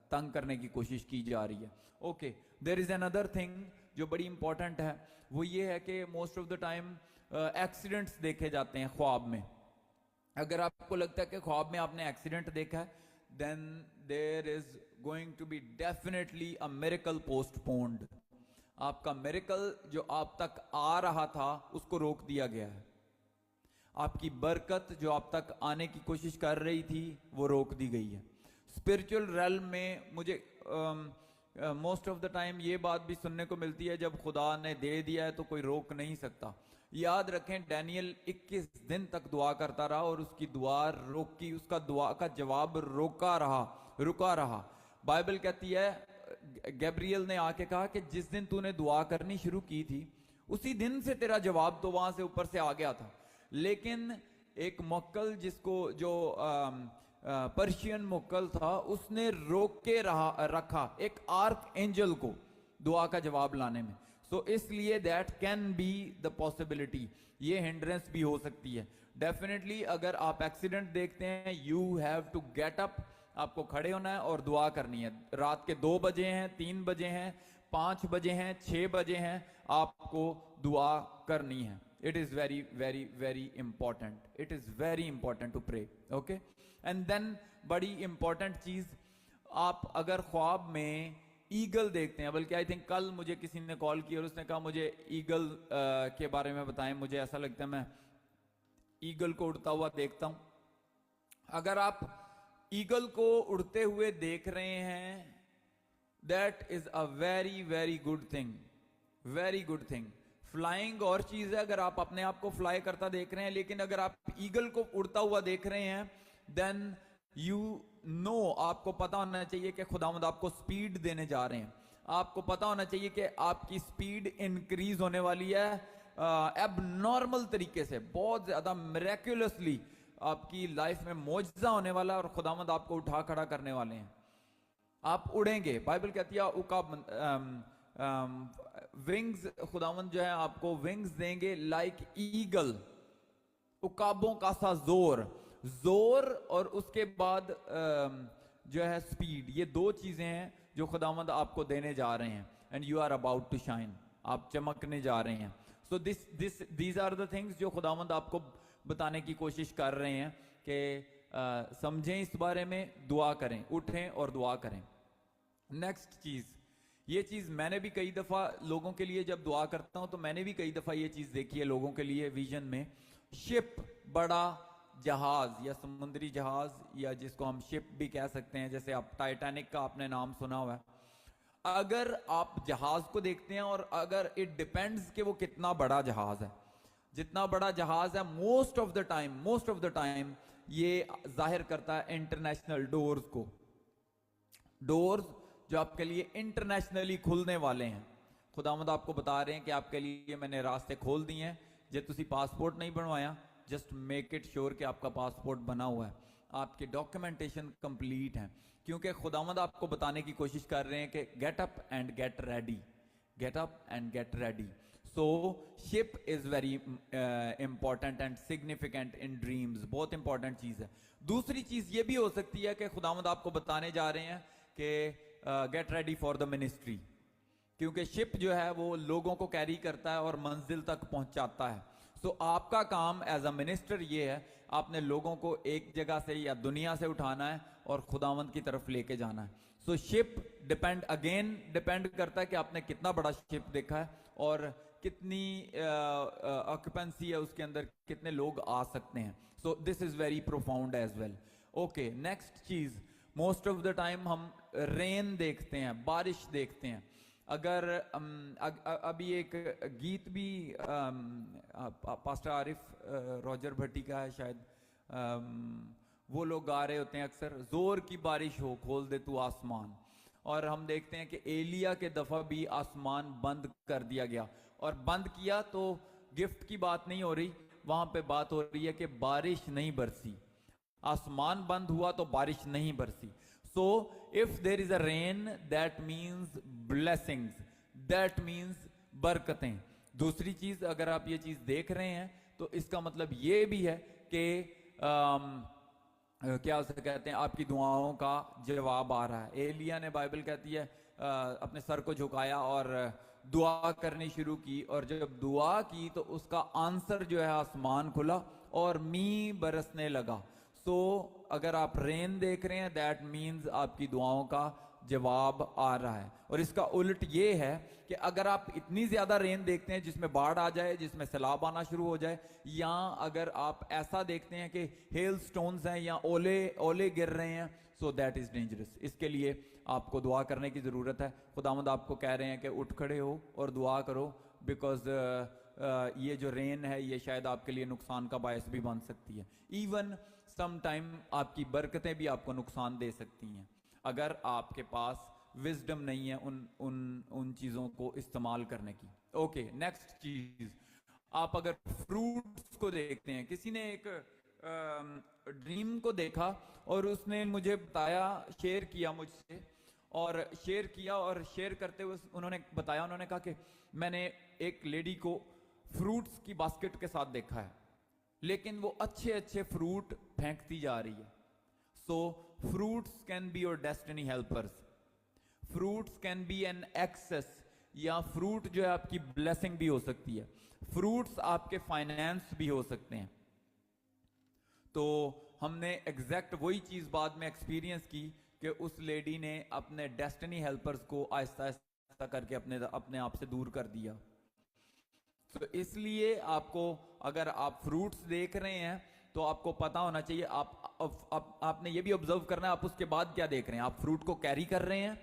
تنگ کرنے کی کوشش کی جا رہی ہے. اوکے, دیر از اندر تھنگ جو بڑی امپورٹنٹ ہے, وہ یہ ہے کہ most of the time accidents دیکھے جاتے ہیں خواب میں. اگر آپ کو لگتا ہے کہ خواب میں آپ نے ایکسیڈنٹ دیکھا ہے, then there is going to be definitely a miracle postponed. آپ کا میریکل جو آپ تک آ رہا تھا اس کو روک دیا گیا ہے. آپ کی برکت جو آپ تک آنے کی کوشش کر رہی تھی وہ روک دی گئی ہے. اسپرچل ریلم میں مجھے موسٹ آف دا ٹائم یہ بات بھی سننے کو ملتی ہے, جب خدا نے دے دیا ہے تو کوئی روک نہیں سکتا. یاد رکھیں, ڈینیل 21 دن تک دعا کرتا رہا اور اس کی دعا روکی, اس کا دعا کا جواب رکا رہا. بائبل کہتی ہے, گیبریل نے آ کے کہا کہ جس دن تو نے دعا کرنی شروع کی تھی اسی دن سے تیرا جواب تو وہاں سے اوپر سے آ گیا تھا. لیکن ایک موکل جس کو جو پرشین موکل تھا, اس نے روک کے رکھا ایک آرک اینجل کو دعا کا جواب لانے میں. سو اس لیے that can be the possibility, یہ ہنڈرنس بھی ہو سکتی ہے. ڈیفینیٹلی اگر آپ ایکسیڈنٹ دیکھتے ہیں, you have to get up, آپ کو کھڑے ہونا ہے اور دعا کرنی ہے. رات کے 2 بجے ہیں, 3 بجے ہیں, 5 بجے ہیں, 6 بجے ہیں, آپ کو دعا کرنی ہے. It is very very very important. It is very important to pray. Okay, and then بڑی important چیز, آپ اگر خواب میں ایگل دیکھتے ہیں, بلکہ آئی تھنک کل مجھے کسی نے کال کی اور اس نے کہا مجھے ایگل کے بارے میں بتائیں, مجھے ایسا لگتا ہے میں ایگل کو اڑتا ہوا دیکھتا ہوں. اگر آپ ایگل کو اڑتے ہوئے دیکھ رہے ہیں, that is a very very good thing. Very good thing. Flying اور چیز ہے, اگر آپ اپنے آپ کو فلائی کرتا دیکھ رہے ہیں, لیکن اگر آپ ایگل کو اڑتا ہوا دیکھ رہے ہیں, دین یو نو, آپ کو پتا ہونا چاہیے کہ خداوند آپ کو سپیڈ دینے جا رہے ہیں. آپ کو پتا ہونا چاہیے کہ آپ کی سپیڈ انکریز ہونے والی ہے ایب نارمل طریقے سے, بہت زیادہ میریکولسلی آپ کی لائف میں معجزہ ہونے والا ہے, اور خداوند آپ کو اٹھا کھڑا کرنے والے ہیں. آپ اڑیں گے. بائبل کہتی ہے ونگز, خداوند جو ہے آپ کو ونگز دیں گے لائک ایگل. عقابوں کا سا زور اور اس کے بعد جو ہے سپیڈ, یہ 2 چیزیں ہیں جو خداوند آپ کو دینے جا رہے ہیں. And you are about to shine, آپ چمکنے جا رہے ہیں. So these are the things جو خداوند آپ کو بتانے کی کوشش کر رہے ہیں کہ سمجھیں اس بارے میں, دعا کریں, اٹھیں اور دعا کریں. نیکسٹ چیز, یہ چیز میں نے بھی کئی دفعہ لوگوں کے لیے جب دعا کرتا ہوں تو میں نے بھی کئی دفعہ یہ چیز دیکھی ہے لوگوں کے لیے ویژن میں. شپ, بڑا جہاز یا سمندری جہاز, یا جس کو ہم شپ بھی کہہ سکتے ہیں, جیسے آپ ٹائٹینک کا آپ نے نام سنا ہوا ہے. اگر آپ جہاز کو دیکھتے ہیں, اور اگر اٹ ڈیپینڈز کہ وہ کتنا بڑا جہاز ہے, جتنا بڑا جہاز ہے موسٹ آف دا ٹائم یہ ظاہر کرتا ہے انٹرنیشنل ڈورز کو, ڈورز جو آپ کے لیے انٹرنیشنلی کھلنے والے ہیں. خداوند آپ کو بتا رہے ہیں کہ آپ کے لیے میں نے راستے کھول دیے ہیں. جب تسی پاسپورٹ نہیں بنوایا, جسٹ میک اٹ شیور کہ آپ کا پاسپورٹ بنا ہوا ہے, آپ کی ڈاکیومنٹیشن کمپلیٹ ہیں, کیونکہ خداوند آپ کو بتانے کی کوشش کر رہے ہیں کہ get up and get ready, get up and get ready. So ship is very important and significant in dreams, بہت امپورٹنٹ چیز ہے. دوسری چیز یہ بھی ہو سکتی ہے کہ خداوند آپ کو بتانے جا رہے ہیں کہ get ready for the ministry, کیونکہ شپ جو ہے وہ لوگوں کو کیری کرتا ہے اور منزل تک پہنچاتا ہے. سو آپ کا کام ایز اے منسٹر یہ ہے, آپ نے لوگوں کو ایک جگہ سے یا دنیا سے اٹھانا ہے اور خداوند کی طرف لے کے جانا ہے. سو شپ ڈیپینڈ کرتا ہے کہ آپ نے کتنا بڑا شپ دیکھا ہے اور کتنی آکوپینسی ہے اس کے اندر, کتنے لوگ آ سکتے ہیں. So this is very profound as well. Okay, next چیز, موسٹ آف دا ٹائم ہم رین دیکھتے ہیں, بارش دیکھتے ہیں. اگر ابھی ایک گیت بھی پاسٹر عارف روجر بھٹی کا ہے شاید, وہ لوگ گا رہے ہوتے ہیں اکثر, زور کی بارش ہو کھول دے تو آسمان. اور ہم دیکھتے ہیں کہ ایلیا کے دفعہ بھی آسمان بند کر دیا گیا, اور بند کیا تو گفٹ کی بات نہیں ہو رہی, وہاں پہ بات ہو رہی ہے کہ بارش نہیں برسی. آسمان بند ہوا تو بارش نہیں برسی. So if there is a rain, that means blessings, that means برکتیں. دوسری چیز, اگر آپ یہ چیز دیکھ رہے ہیں تو اس کا مطلب یہ بھی ہے کہ کیا اسے کہتے ہیں, آپ کی دعاؤں کا جواب آ رہا ہے. ایلیا نے, بائبل کہتی ہے, اپنے سر کو جھکایا اور دعا کرنی شروع کی, اور جب دعا کی تو اس کا آنسر جو ہے آسمان کھلا اور می برسنے لگا. سو اگر آپ رین دیکھ رہے ہیں, دیٹ مینز آپ کی دعاؤں کا جواب آ رہا ہے. اور اس کا الٹ یہ ہے کہ اگر آپ اتنی زیادہ رین دیکھتے ہیں جس میں باڑھ آ جائے, جس میں سیلاب آنا شروع ہو جائے, یا اگر آپ ایسا دیکھتے ہیں کہ ہیل سٹونز ہیں یا اولے گر رہے ہیں, سو دیٹ از ڈینجرس. اس کے لیے آپ کو دعا کرنے کی ضرورت ہے. خداوند آپ کو کہہ رہے ہیں کہ اٹھ کھڑے ہو اور دعا کرو, بیکاز یہ جو رین ہے یہ شاید آپ کے لیے نقصان کا باعث بھی بن سکتی ہے. ایون سم ٹائم آپ کی برکتیں بھی آپ کو نقصان دے سکتی ہیں اگر آپ کے پاس وزڈم نہیں ہے ان چیزوں کو استعمال کرنے کی. اوکے, نیکسٹ چیز, آپ اگر فروٹس کو دیکھتے ہیں, کسی نے ایک ڈریم کو دیکھا اور اس نے مجھے بتایا, شیئر کیا مجھ سے, اور شیئر کرتے ہوئے انہوں نے بتایا, انہوں نے کہا کہ میں نے ایک لیڈی کو فروٹس کی باسکٹ کے ساتھ دیکھا ہے, لیکن وہ اچھے فروٹ پھینکتی جا رہی ہے. So fruits can be your destiny helpers, fruits can be an access, یا فروٹ جو ہے آپ کی بلیسنگ بھی ہو سکتی ہے, فروٹس آپ کے فائنینس بھی ہو سکتے ہیں. تو ہم نے ایگزیکٹ وہی چیز بعد میں ایکسپیرینس کی کہ اس لیڈی نے اپنے ڈیسٹنی ہیلپرز کو آہستہ آہستہ کر کے اپنے آپ سے دور کر دیا. تو اس لیے آپ کو, اگر آپ فروٹس دیکھ رہے ہیں تو آپ کو پتا ہونا چاہیے, آپ نے یہ بھی آبزرو کرنا ہے آپ اس کے بعد کیا دیکھ رہے ہیں. آپ فروٹ کو کیری کر رہے ہیں,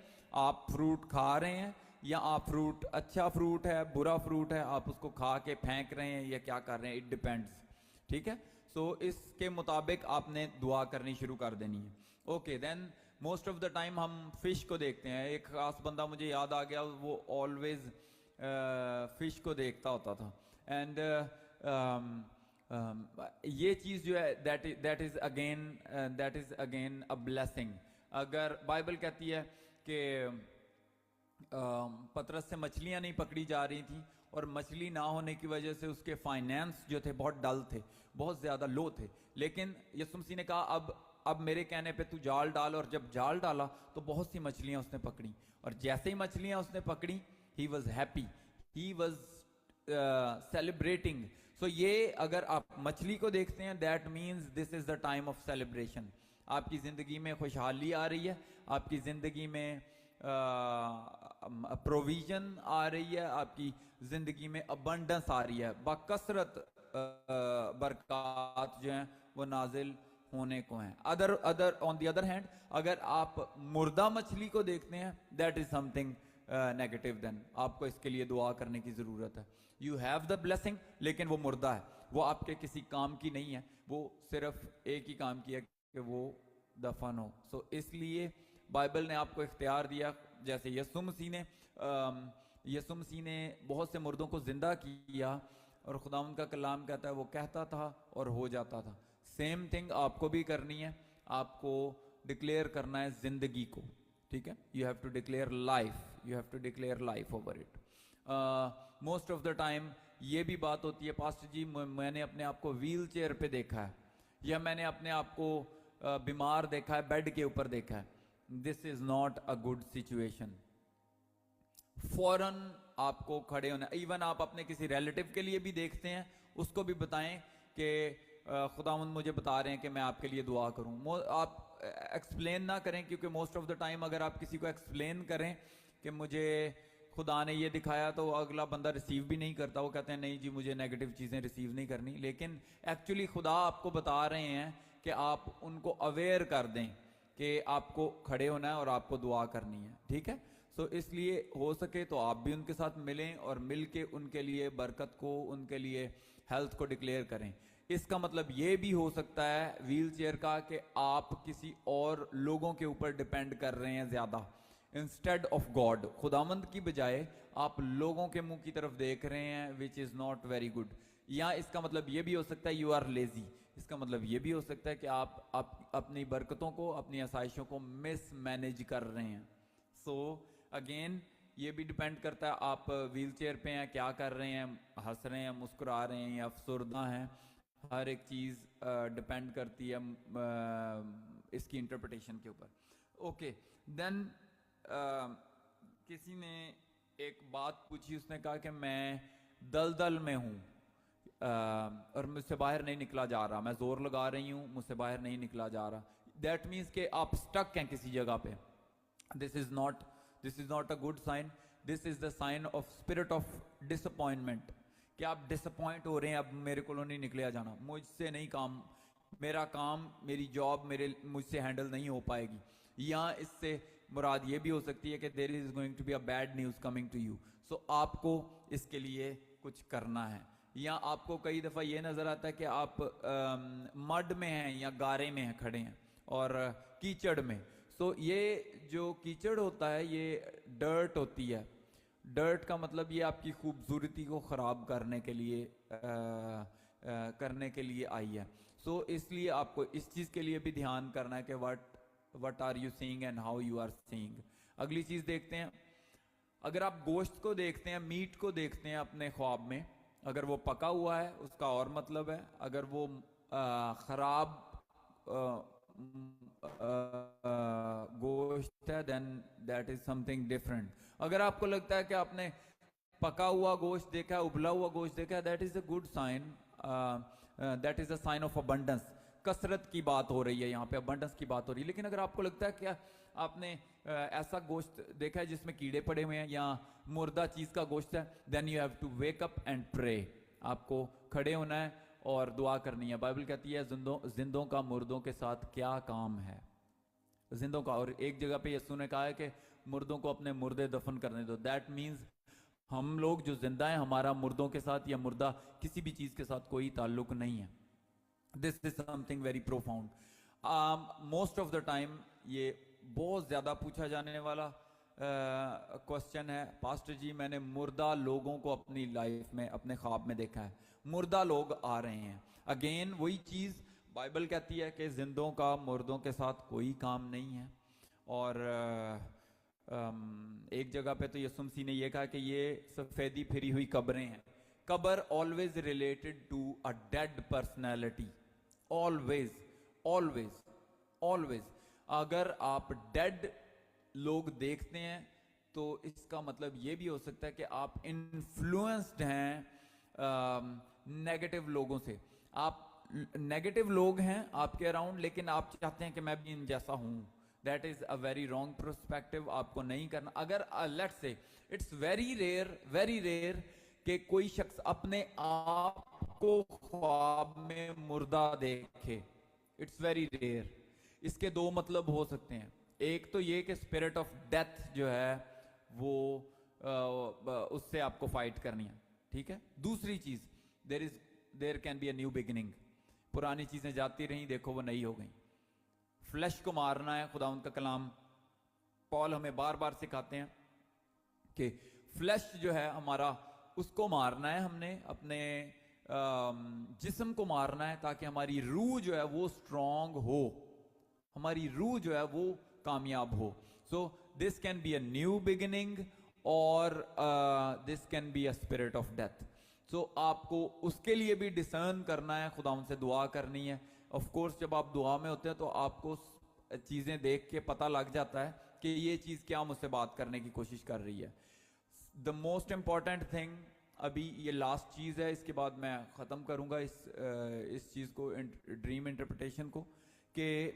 آپ فروٹ کھا رہے ہیں, یا آپ فروٹ اچھا فروٹ ہے برا فروٹ ہے آپ اس کو کھا کے پھینک رہے ہیں, یا کیا کر رہے ہیں, اٹ ڈیپینڈس. ٹھیک ہے, سو اس کے مطابق آپ نے دعا کرنی شروع کر دینی ہے. Okay, then most of the time ہم فش کو دیکھتے ہیں. ایک خاص بندہ مجھے یاد آ گیا, وہ آلویز فش کو دیکھتا ہوتا تھا. اینڈ یہ چیز جو ہے that is again a blessing. اگر بائبل کہتی ہے کہ پطرس سے مچھلیاں نہیں پکڑی جا رہی تھیں, اور مچھلی نہ ہونے کی وجہ سے اس کے فائنینس جو تھے بہت ڈل تھے, بہت زیادہ لو تھے, لیکن یسوع مسیح نے کہا اب میرے کہنے پہ تو جال ڈال, اور جب جال ڈالا تو بہت سی مچھلیاں اس نے پکڑی, اور جیسے ہی مچھلیاں اس نے پکڑی, he was happy, he was celebrating. So یہ اگر آپ مچھلی کو دیکھتے ہیں, that means this is the time of celebration. آپ کی زندگی میں خوشحالی آ رہی ہے, آپ کی زندگی میں پروویژن آ رہی ہے, آپ کی زندگی میں ابنڈنس آ رہی ہے, بکثرت برکات جو ہیں وہ نازل ہونے کو ہیں. آن دی ادر ہینڈ, اگر آپ مردہ مچھلی کو دیکھتے ہیں, that is something negative, then آپ کو اس کے لیے دعا کرنے کی ضرورت ہے. یو ہیو دا بلیسنگ, لیکن وہ مردہ ہے, وہ آپ کے کسی کام کی نہیں ہے, وہ صرف ایک ہی کام کی ہے کہ وہ دفن ہو. سو اس لیے بائبل نے آپ کو اختیار دیا, جیسے یسوع مسیح نے بہت سے مردوں کو زندہ کیا, اور خداوند کا کلام کہتا ہے وہ کہتا تھا اور ہو جاتا تھا. سیم تھنگ آپ کو بھی کرنی ہے, آپ کو ڈکلیئر کرنا ہے زندگی کو. ٹھیک ہے, you have to declare life, you have to declare life over it. Most of the time یہ بھی بات ہوتی ہے, پاسٹر جی میں نے اپنے آپ کو ویل چیئر پہ دیکھا ہے, یا میں نے اپنے آپ کو بیمار دیکھا ہے, بیڈ کے اوپر دیکھا ہے. This is not a good situation. فوراً آپ کو کھڑے ہونا, ایون آپ اپنے کسی ریلیٹیو کے لیے بھی دیکھتے ہیں, اس کو بھی بتائیں کہ خداوند مجھے بتا رہے ہیں کہ میں آپ کے لیے دعا کروں. آپ ایکسپلین نہ کریں, کیونکہ موسٹ آف دا ٹائم اگر آپ کسی کو ایکسپلین کریں کہ مجھے خدا نے یہ دکھایا تو اگلا بندہ ریسیو بھی نہیں کرتا, وہ کہتے ہیں نہیں جی مجھے نیگیٹو چیزیں ریسیو نہیں کرنی. لیکن ایکچولی خدا آپ کو بتا رہے ہیں کہ آپ ان کو اویئر کر دیں کہ آپ کو کھڑے ہونا ہے اور آپ کو دعا کرنی ہے, ٹھیک ہے. سو اس لیے ہو سکے تو آپ بھی ان کے ساتھ ملیں اور مل کے ان کے لیے برکت کو, ان کے لیے ہیلتھ کو ڈکلیئر کریں. اس کا مطلب یہ بھی ہو سکتا ہے ویل چیئر کا کہ آپ کسی اور لوگوں کے اوپر ڈیپینڈ کر رہے ہیں زیادہ, انسٹیڈ آف گاڈ, خداوند کی بجائے آپ لوگوں کے منہ کی طرف دیکھ رہے ہیں, وچ از ناٹ ویری گڈ. یا اس کا مطلب یہ بھی ہو سکتا ہے یو آر لیزی, اس کا مطلب یہ بھی ہو سکتا ہے کہ آپ اپنی برکتوں کو, اپنی آسائشوں کو مس مینیج کر رہے ہیں. سو اگین یہ بھی ڈیپینڈ کرتا ہے آپ ویل چیئر پہ ہیں, کیا کر رہے ہیں, ہنس رہے ہیں, مسکرا رہے ہیں یا افسردہ ہیں. ہر ایک چیز ڈیپینڈ کرتی ہے اس کی انٹرپریٹیشن کے اوپر. اوکے دین کسی نے ایک بات پوچھی, اس نے کہا کہ میں دلدل میں ہوں اور مجھ سے باہر نہیں نکلا جا رہا, میں زور لگا رہی ہوں مجھ سے باہر نہیں نکلا جا رہا. دیٹ مینس کہ آپ سٹک ہیں کسی جگہ پہ. This is not a good sign. This is the sign of spirit of disappointment. کہ آپ ڈسپوائنٹ ہو رہے ہیں, اب میرے کو نہیں نکلیا جانا, مجھ سے نہیں کام, میرا کام, میری جاب مجھ سے ہینڈل نہیں ہو پائے گی. یا اس سے مراد یہ بھی ہو سکتی ہے کہ there is going to be a bad news coming to you. So آپ کو اس کے لیے کچھ کرنا ہے. یا آپ کو کئی دفعہ یہ نظر آتا ہے کہ آپ مڈ میں ہیں یا گارے میں ہیں, کھڑے ہیں اور کیچڑ میں. سو یہ جو کیچڑ ہوتا ہے یہ ڈرٹ ہوتی ہے. ڈرٹ کا مطلب یہ آپ کی خوبصورتی کو خراب کرنے کے لیے آئی ہے. سو اس لیے آپ کو اس چیز کے لیے بھی دھیان کرنا ہے کہ what are you seeing and how you are seeing. اگلی چیز دیکھتے ہیں, اگر آپ گوشت کو دیکھتے ہیں, میٹ کو دیکھتے ہیں اپنے خواب میں, اگر وہ پکا ہوا ہے اس کا اور مطلب ہے, اگر وہ خراب گوشت ہے then that is something different. اگر آپ کو لگتا ہے کہ آپ نے پکا ہوا گوشت دیکھا ہے, ابلا ہوا گوشت دیکھا ہے, that is a good sign, that is a sign of abundance. کثرت کی بات ہو رہی ہے یہاں پہ, abundance کی بات ہو رہی ہے. لیکن اگر آپ کو لگتا ہے کہ آپ نے ایسا گوشت دیکھا ہے جس میں کیڑے پڑے ہوئے ہیں یا مردہ چیز کا گوشت ہے, then you have to wake up and pray. آپ کو کھڑے ہونا ہے اور دعا کرنی ہے. بائبل کہتی ہے زندوں کا مردوں کے ساتھ کیا کام ہے, زندوں کا. اور ایک جگہ پہ یسوع نے کہا ہے کہ مردوں کو اپنے مردے دفن کرنے دو. دیٹ مینز ہم لوگ جو زندہ ہیں, ہمارا مردوں کے ساتھ یا مردہ کسی بھی چیز کے ساتھ کوئی تعلق نہیں ہے. This is something very profound. Most of the time یہ بہت زیادہ پوچھا جانے والا کوشچن ہے, پاسٹر جی میں نے مردہ لوگوں کو اپنی لائف میں, اپنے خواب میں دیکھا ہے, مردہ لوگ آ رہے ہیں. اگین وہی چیز بائبل کہتی ہے کہ زندوں کا مردوں کے ساتھ کوئی کام نہیں ہے. اور ایک جگہ پہ تو یسوع مسیح نے یہ کہا کہ یہ سفیدی پھری ہوئی قبریں ہیں. قبر always related to a dead personality. always اگر آپ ڈیڈ لوگ دیکھتے ہیں تو اس کا مطلب یہ بھی ہو سکتا ہے کہ آپ انفلوئنسڈ ہیں نیگیٹو لوگوں سے. آپ نیگیٹو لوگ ہیں آپ کے اراؤنڈ, لیکن آپ چاہتے ہیں کہ میں بھی ان جیسا ہوں. That is a very wrong perspective. آپ کو نہیں کرنا. اگر let's say it's very rare کہ کوئی شخص اپنے آپ کو خواب میں مردہ دیکھے. It's very rare. اس کے دو مطلب ہو سکتے ہیں. ایک تو یہ کہ اسپرٹ آف ڈیتھ جو ہے وہ اس سے آپ کو فائٹ کرنی ہے, ٹھیک ہے. دوسری چیز there can be a new beginning. پرانی چیزیں جاتی رہیں, دیکھو وہ نئی ہو گئیں. فلیش کو مارنا ہے. خدا ان کا کلام پال ہمیں بار بار سکھاتے ہیں کہ فلیش جو ہے ہمارا, اس کو مارنا ہے. ہم نے اپنے جسم کو مارنا ہے تاکہ ہماری روح جو ہے وہ اسٹرانگ ہو, ہماری روح جو ہے وہ کامیاب ہو. So this can be a new beginning اور this can be a spirit of death. So آپ کو اس کے لیے بھی ڈسرن کرنا ہے, خدا ان سے دعا کرنی ہے. آف کورس جب آپ دعا میں ہوتے ہیں تو آپ کو چیزیں دیکھ کے پتہ لگ جاتا ہے کہ یہ چیز کیا مجھ سے بات کرنے کی کوشش کر رہی ہے. دا موسٹ امپورٹنٹ تھنگ, ابھی یہ لاسٹ چیز ہے, اس کے بعد میں ختم کروں گا اس چیز کو, ڈریم انٹرپریٹیشن کو, کہ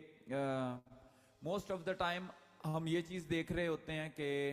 موسٹ آف دا ٹائم ہم یہ چیز دیکھ رہے ہوتے ہیں کہ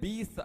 20,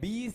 20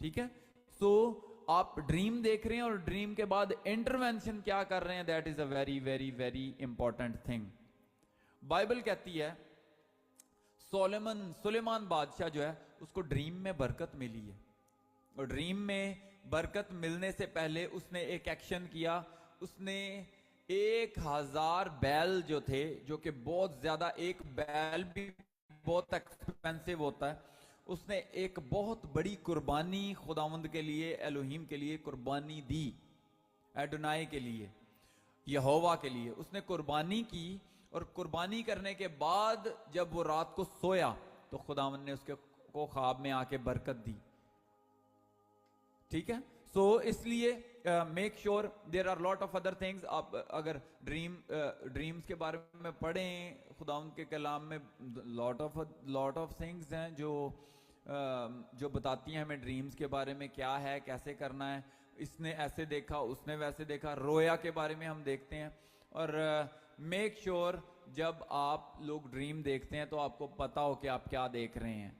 ٹھیک ہے. سو آپ ڈریم دیکھ رہے ہیں اور ڈریم کے بعد انٹرونشن کیا کر رہے ہیں, that is a very very very important thing. Bible کہتی ہے سلیمان بادشاہ جو ہے اس کو ڈریم میں برکت ملی ہے, اور ڈریم میں برکت ملنے سے پہلے اس نے ایک ایکشن کیا. اس نے 1000 بیل جو تھے, جو کہ بہت زیادہ, ایک بیل بھی بہت ایکسپینسو ہوتا ہے, اس نے ایک بہت بڑی قربانی خداوند کے لیے, الوہیم کے لیے قربانی دی, ایڈونائی کے لیے, یہوہ کے لیے اس نے قربانی کی. اور قربانی کرنے کے بعد جب وہ رات کو سویا تو خداوند نے اس کو خواب میں آ کے برکت دی. ٹھیک ہے. سو اس لیے make sure there are lot of other things. آپ اگر ڈریمز کے بارے میں پڑھیں خداوند کے کلام میں, لاٹ آف تھنگس ہیں جو بتاتی ہیں ہمیں ڈریمز کے بارے میں کیا ہے, کیسے کرنا ہے. اس نے ایسے دیکھا, اس نے ویسے دیکھا. رویا کے بارے میں ہم دیکھتے ہیں. اور میک شیور جب آپ لوگ ڈریم دیکھتے ہیں تو آپ کو پتا ہو کہ آپ کیا دیکھ رہے ہیں.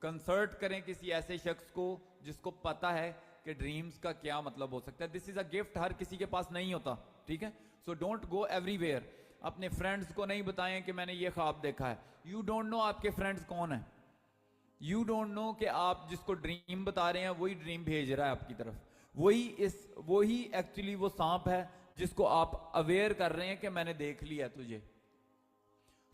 کنسلٹ کریں کسی ایسے شخص کو جس کو پتا ہے کہ ڈریمز کا کیا مطلب ہو سکتا ہے. دس از اے گفٹ, ہر کسی کے پاس نہیں ہوتا. ٹھیک ہے. So don't go every where. اپنے فرینڈز کو نہیں بتائیں کہ میں نے یہ خواب دیکھا ہے. یو ڈونٹ نو آپ کے فرینڈز کون ہیں. یو ڈونٹ نو کہ آپ جس کو ڈریم بتا رہے ہیں وہی ڈریم بھیج رہا ہے آپ کی طرف. وہی ایکچولی وہ سانپ ہے جس کو آپ اویئر کر رہے ہیں کہ میں نے دیکھ لیا تجھے.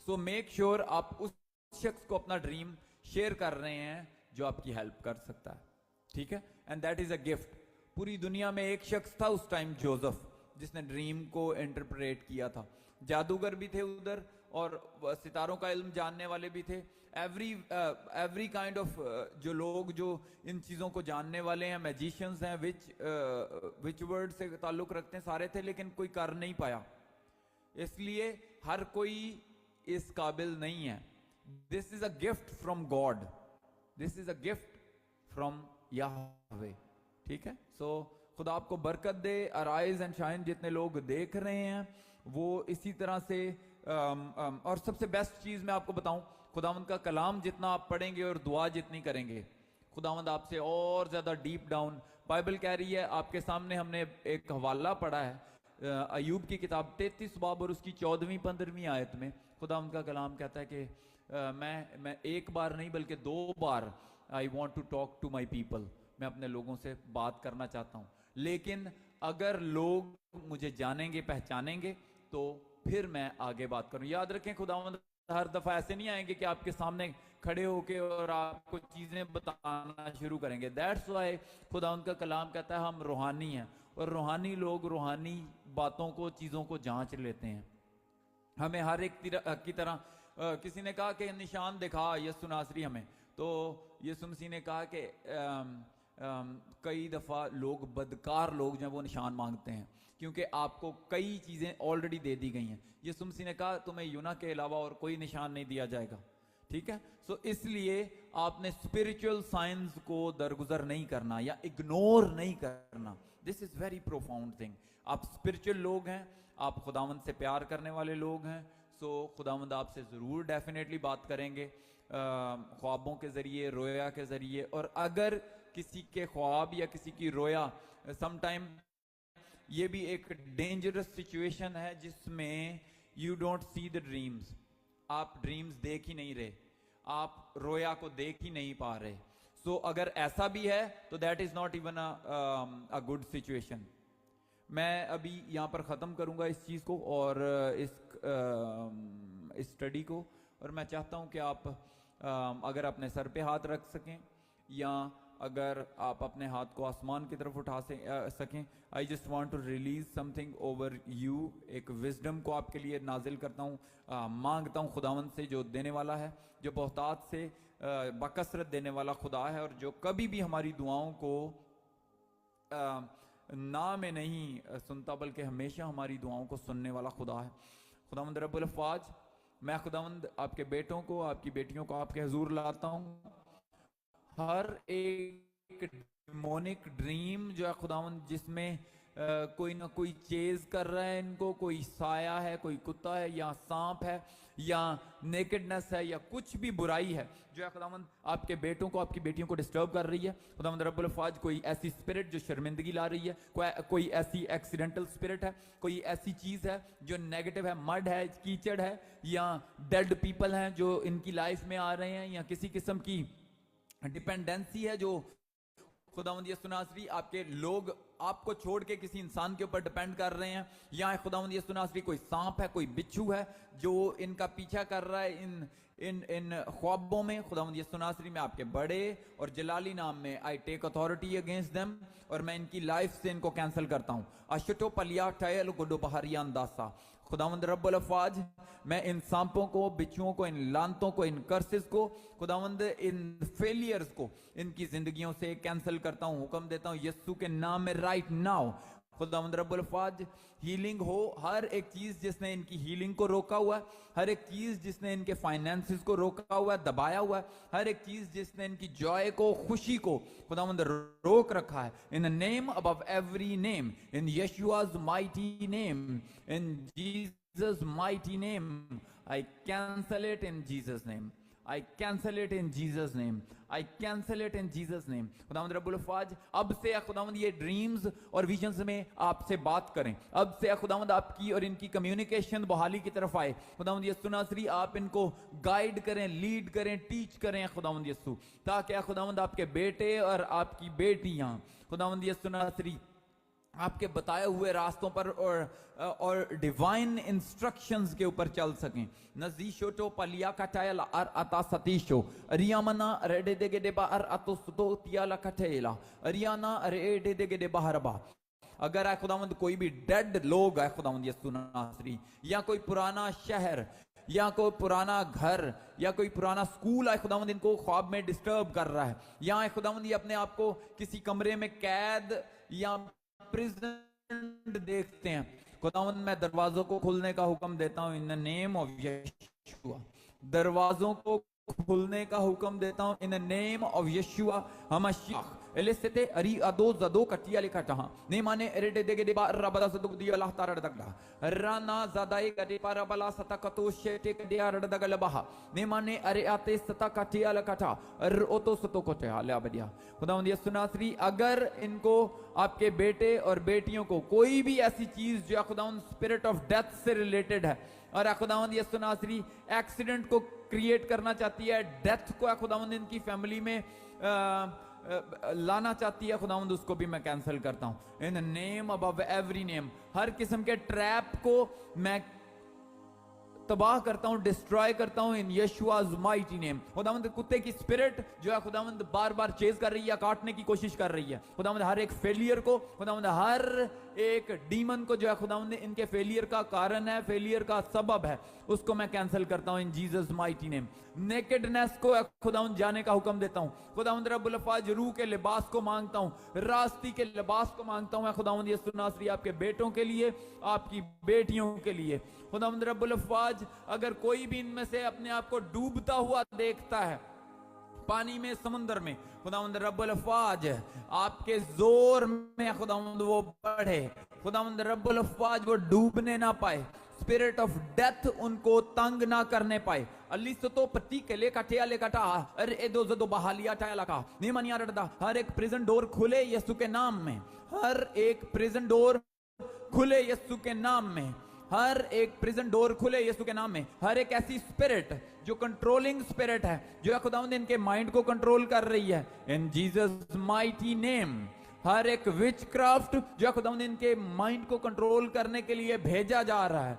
سو میک شیور آپ اس شخص کو اپنا ڈریم شیئر کر رہے ہیں جو آپ کی ہیلپ کر سکتا ہے. ٹھیک ہے. And that is a gift. پوری دنیا میں ایک شخص تھا اس ٹائم, جوزف, جس نے ڈریم کو انٹرپریٹ کیا تھا. جادوگر بھی تھے ادھر, اور ستاروں کا علم جاننے والے بھی تھے. ایوری کائنڈ آف جو لوگ جو ان چیزوں کو جاننے والے ہیں, میجیشنز ہیں, وچ ورڈ سے تعلق رکھتے ہیں, سارے تھے, لیکن کوئی کر نہیں پایا. اس لیے ہر کوئی اس قابل نہیں ہے. This is a gift from God. This is a gift from Jehovah. ٹھیک ہے. سو خدا آپ کو برکت دے. ارائز اینڈ شائن جتنے لوگ دیکھ رہے ہیں وہ اسی طرح سے اور سب سے بیسٹ چیز میں آپ کو بتاؤں, خداوند کا کلام جتنا آپ پڑھیں گے اور دعا جتنی کریں گے, خداوند آپ سے اور زیادہ ڈیپ ڈاؤن. بائبل کہہ رہی ہے, آپ کے سامنے ہم نے ایک حوالہ پڑھا ہے ایوب کی کتاب 33 باب اور اس کی 14ویں 15ویں آیت میں. خداوند کا کلام کہتا ہے کہ میں ایک بار نہیں بلکہ 2 بار I want to talk to my people, میں اپنے لوگوں سے بات کرنا چاہتا ہوں, لیکن اگر لوگ مجھے جانیں گے, پہچانیں گے تو پھر میں آگے بات کروں. یاد رکھیں خداوند ہر دفعہ ایسے نہیں آئیں گے کہ آپ کے سامنے کھڑے ہو کے اور آپ کو چیزیں بتانا شروع کریں گے. That's why خداوند کا کلام کہتا ہے ہم روحانی ہیں, اور روحانی لوگ روحانی باتوں کو, چیزوں کو جانچ لیتے ہیں. ہمیں ہر ایک کی طرح کسی نے کہا کہ نشان دکھا یسوع ناصری ہمیں, تو یسوع مسیح نے کہا کہ کئی دفعہ لوگ, بدکار لوگ جو ہیں وہ نشان مانگتے ہیں کیونکہ آپ کو کئی چیزیں آلریڈی دے دی گئی ہیں. یسوع مسیح نے کہا تمہیں یونا کے علاوہ اور کوئی نشان نہیں دیا جائے گا. ٹھیک ہے. سو اس لیے آپ نے اسپرچل سائنس کو درگزر نہیں کرنا یا اگنور نہیں کرنا. دس از ویری پروفاؤنڈ تھنگ. آپ اسپرچل لوگ ہیں, آپ خداوند سے پیار کرنے والے لوگ ہیں. سو خداوند آپ سے ضرور ڈیفینیٹلی بات کریں گے خوابوں کے ذریعے, رویا کے ذریعے. اور اگر کسی کے خواب یا کسی کی رویا, سم ٹائم یہ بھی ایک ڈینجرس سچویشن ہے جس میں you don't see the dreams. آپ ڈریمز دیکھ ہی نہیں رہے, آپ رویا کو دیکھ ہی نہیں پا رہے. سو اگر ایسا بھی ہے تو that is not even a good situation. میں ابھی یہاں پر ختم کروں گا اس چیز کو اور اس اسٹڈی کو, اور میں چاہتا ہوں کہ آپ اگر اپنے سر پہ ہاتھ رکھ سکیں یا اگر آپ اپنے ہاتھ کو آسمان کی طرف اٹھا سکیں. I just want to release something over you. ایک وزڈم کو آپ کے لیے نازل کرتا ہوں, مانگتا ہوں خداوند سے جو دینے والا ہے, جو بہتات سے بکثرت دینے والا خدا ہے, اور جو کبھی بھی ہماری دعاؤں کو نہ میں نہیں سنتا بلکہ ہمیشہ ہماری دعاؤں کو سننے والا خدا ہے. خداوند رب الافواج, میں خداوند آپ کے بیٹوں کو, آپ کی بیٹیوں کو آپ کے حضور لاتا ہوں. ہر ایک ڈیمونک ڈریم جو ہے خداوند, جس میں کوئی نہ کوئی چیز کر رہا ہے ان کو, کوئی سایہ ہے, کوئی کتا ہے, یا سانپ ہے, یا نیکڈنس ہے, یا کچھ بھی برائی ہے جو ہے خداوند آپ کے بیٹوں کو, آپ کی بیٹیوں کو ڈسٹرب کر رہی ہے. خداوند رب الافواج کوئی ایسی اسپرٹ جو شرمندگی لا رہی ہے, کوئی ایسی ایکسیڈنٹل اسپرٹ ہے, کوئی ایسی چیز ہے جو نیگیٹو ہے, مڈ ہے, کیچڑ ہے, یا ڈیڈ پیپل ہیں جو ان کی لائف میں آ رہے ہیں, یا کسی قسم کی ڈیپینڈنسی ہے جو خداوند یسوع ناصری آپ کے لوگ آپ کو چھوڑ کے کسی انسان کے اوپر ڈیپینڈ کر رہے ہیں, یا خداوند یسوع ناصری کوئی سانپ ہے, کوئی بچھو ہے جو ان کا پیچھا کر رہا ہے ان خوابوں میں. خداوند یسوع ناصری میں آپ کے بڑے اور جلالی نام میں I take authority against them, اور میں ان کی لائف سے ان کو کینسل کرتا ہوں. اشٹو پلیا ٹائل گڈو بہاریان داسا. خداوند رب الافواج میں ان سانپوں کو, بچھوؤں کو, ان لانتوں کو, ان کرسز کو, خداوند ان فیلیئرز کو ان کی زندگیوں سے کینسل کرتا ہوں, حکم دیتا ہوں یسوع کے نام میں رائٹ ناؤ. خداوند رب الافواج ہیلنگ ہو, ہر ایک چیز جس نے ان کی ہیلنگ کو روکا ہوا ہے, ہر ایک چیز جس نے ان کے فائنینسز کو روکا ہوا ہے, دبایا ہوا ہے, ہر ایک چیز جس نے ان کی جوائے کو, خوشی کو خداوند روک رکھا ہے, in a name above every name, in Yeshua's mighty name, in Jesus' mighty name, I cancel it in Jesus' name. I cancel it in Jesus' name. I cancel it in Jesus' name. خداوند رب الافواج اب سے خداوند یہ dreams اور visions میں آپ سے بات کریں, اب سے خداوند آپ کی اور ان کی کمیونیکیشن بحالی کی طرف آئے. خداوند یسوع ناصری آپ ان کو گائیڈ کریں, لیڈ کریں, ٹیچ کریں خداوند یسوع, تاکہ خداوند آپ کے بیٹے اور آپ کی بیٹیاں خداوند یسوع ناصری آپ کے بتائے ہوئے راستوں پر اور ڈیوائن انسٹرکشنز کے اوپر چل سکیں. نزیشو تو پلیا کٹائل ار اتا ستیشو ریامنا ریڈے دے گے با ار اتو ستو تیالا کٹیلا ریانا ریڈے دے گے با ہربا. اگر اے خداوند کوئی بھی ڈیڈ لوگ ہے خداوند یسوع ناصری, یا کوئی پرانا شہر, یا کوئی پرانا گھر, یا کوئی پرانا سکول ہے خداوند ان کو خواب میں ڈسٹرب کر رہا ہے, یا خداوند یہ اپنے آپ کو کسی کمرے میں قید یا پریزنٹ دیکھتے ہیں, خداوند میں دروازوں کو کھلنے کا حکم دیتا ہوں in the name of Yeshua. دروازوں کو کھلنے کا حکم دیتا ہوں in the name of Yeshua HaMashiach. Elisete ari ado zado katia lekata ne mane erede dege de ba rabada sadu di Allah tarar dagda rana zadai kade parabala satakato shete kade arad dagal baha ne mane are ate sata katia lekata ar oto sato kote ale abadia. خداوند یسوع ناصری اگر ان کو آپ کے بیٹے اور بیٹیوں کو کوئی بھی ایسی چیز جو خداوند اسپرٹ آف ڈیتھ سے ریلیٹڈ ہے, اور خداوند یسوع ناصری ایکسیڈنٹ کو کریٹ کرنا چاہتی ہے, ڈیتھ کو خداوند ان کی فیملی میں لانا چاہتی ہے, خداوند اس کو بھی میں کینسل کرتا ہوں in the name above every name. ہر قسم کے ٹریپ کو میں تباہ کرتا ہوں, ڈسٹرائے کرتا ہوں in Yeshua's mighty name. خداوند کتے کی اسپرٹ جو ہے خداوند بار بار چیز کر رہی ہے, کاٹنے کی کوشش کر رہی ہے, خداوند ہر ایک فیلئر کو, خداوند ہر ایک ڈیمن کو جو ہے خداوند ان کے فیلئر کا کارن ہے, فیلئر کا سبب ہے, اس کو میں کینسل کرتا ہوں in Jesus mighty name. نیکڈنس کو خداوند جانے کا حکم دیتا ہوں. خداوند رب الافواج روح کے لباس کو مانگتا ہوں, راستی کے لباس کو مانگتا ہوں خداوند یسوع ناصری آپ کے بیٹوں کے لیے, آپ کی بیٹیوں کے لیے. خداوند رب الافواج اگر کوئی بھی ان میں سے اپنے آپ کو ڈوبتا ہوا دیکھتا ہے پانی میں, سمندر میں, خداوند رب الافواج آپ کے زور میں خداوند وہ بڑھے, خداوند رب الافواج وہ ڈوبنے نہ پائے, اسپرٹ آف ڈیتھ ان کو تنگ نہ کرنے پائے. علی ستو پتی کے لے کٹیا لے کٹا ارے دو زدو بحالیا ٹایا لکا نیمانیا رڑدا. ہر ایک پریزن ڈور کھلے یسوع کے نام میں, ہر ایک پریزن ڈور کھلے یسوع کے نام میں, ہر ایک پریزن ڈور کھلے یسوع کے نام میں. ہر ایک ایسی اسپرٹ جو کنٹرولنگ اسپرٹ ہے جو ہے خداوند ان کے مائنڈ کو کنٹرول کر رہی ہے in Jesus mighty name. ہر ایک وچ کرافٹ جو ہے خداوند ان کے مائنڈ کو کنٹرول کرنے کے لیے بھیجا جا رہا ہے,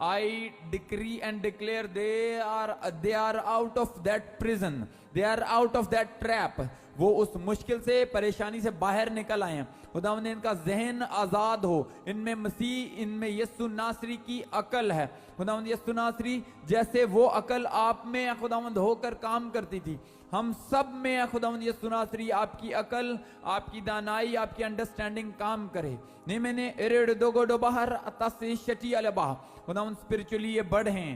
I decree and declare they are out of that prison, they are out of that trap. وہ اس مشکل سے, پریشانی سے باہر نکل آئے ہیں. خداوند ان کا ذہن آزاد ہو, ان میں مسیح, ان میں یسوع ناصری کی عقل ہے. خداوند یسوع ناصری جیسے وہ عقل آپ میں خداوند ہو کر کام کرتی تھی, ہم سب میں خداوند یسوع ناصری آپ کی عقل, آپ کی دانائی, آپ کی انڈرسٹینڈنگ کام کرے. نہیں میں نے ارڑ دو گو باہر اتاسی شٹی البا خداوند اسپرچولی یہ بڑھیں.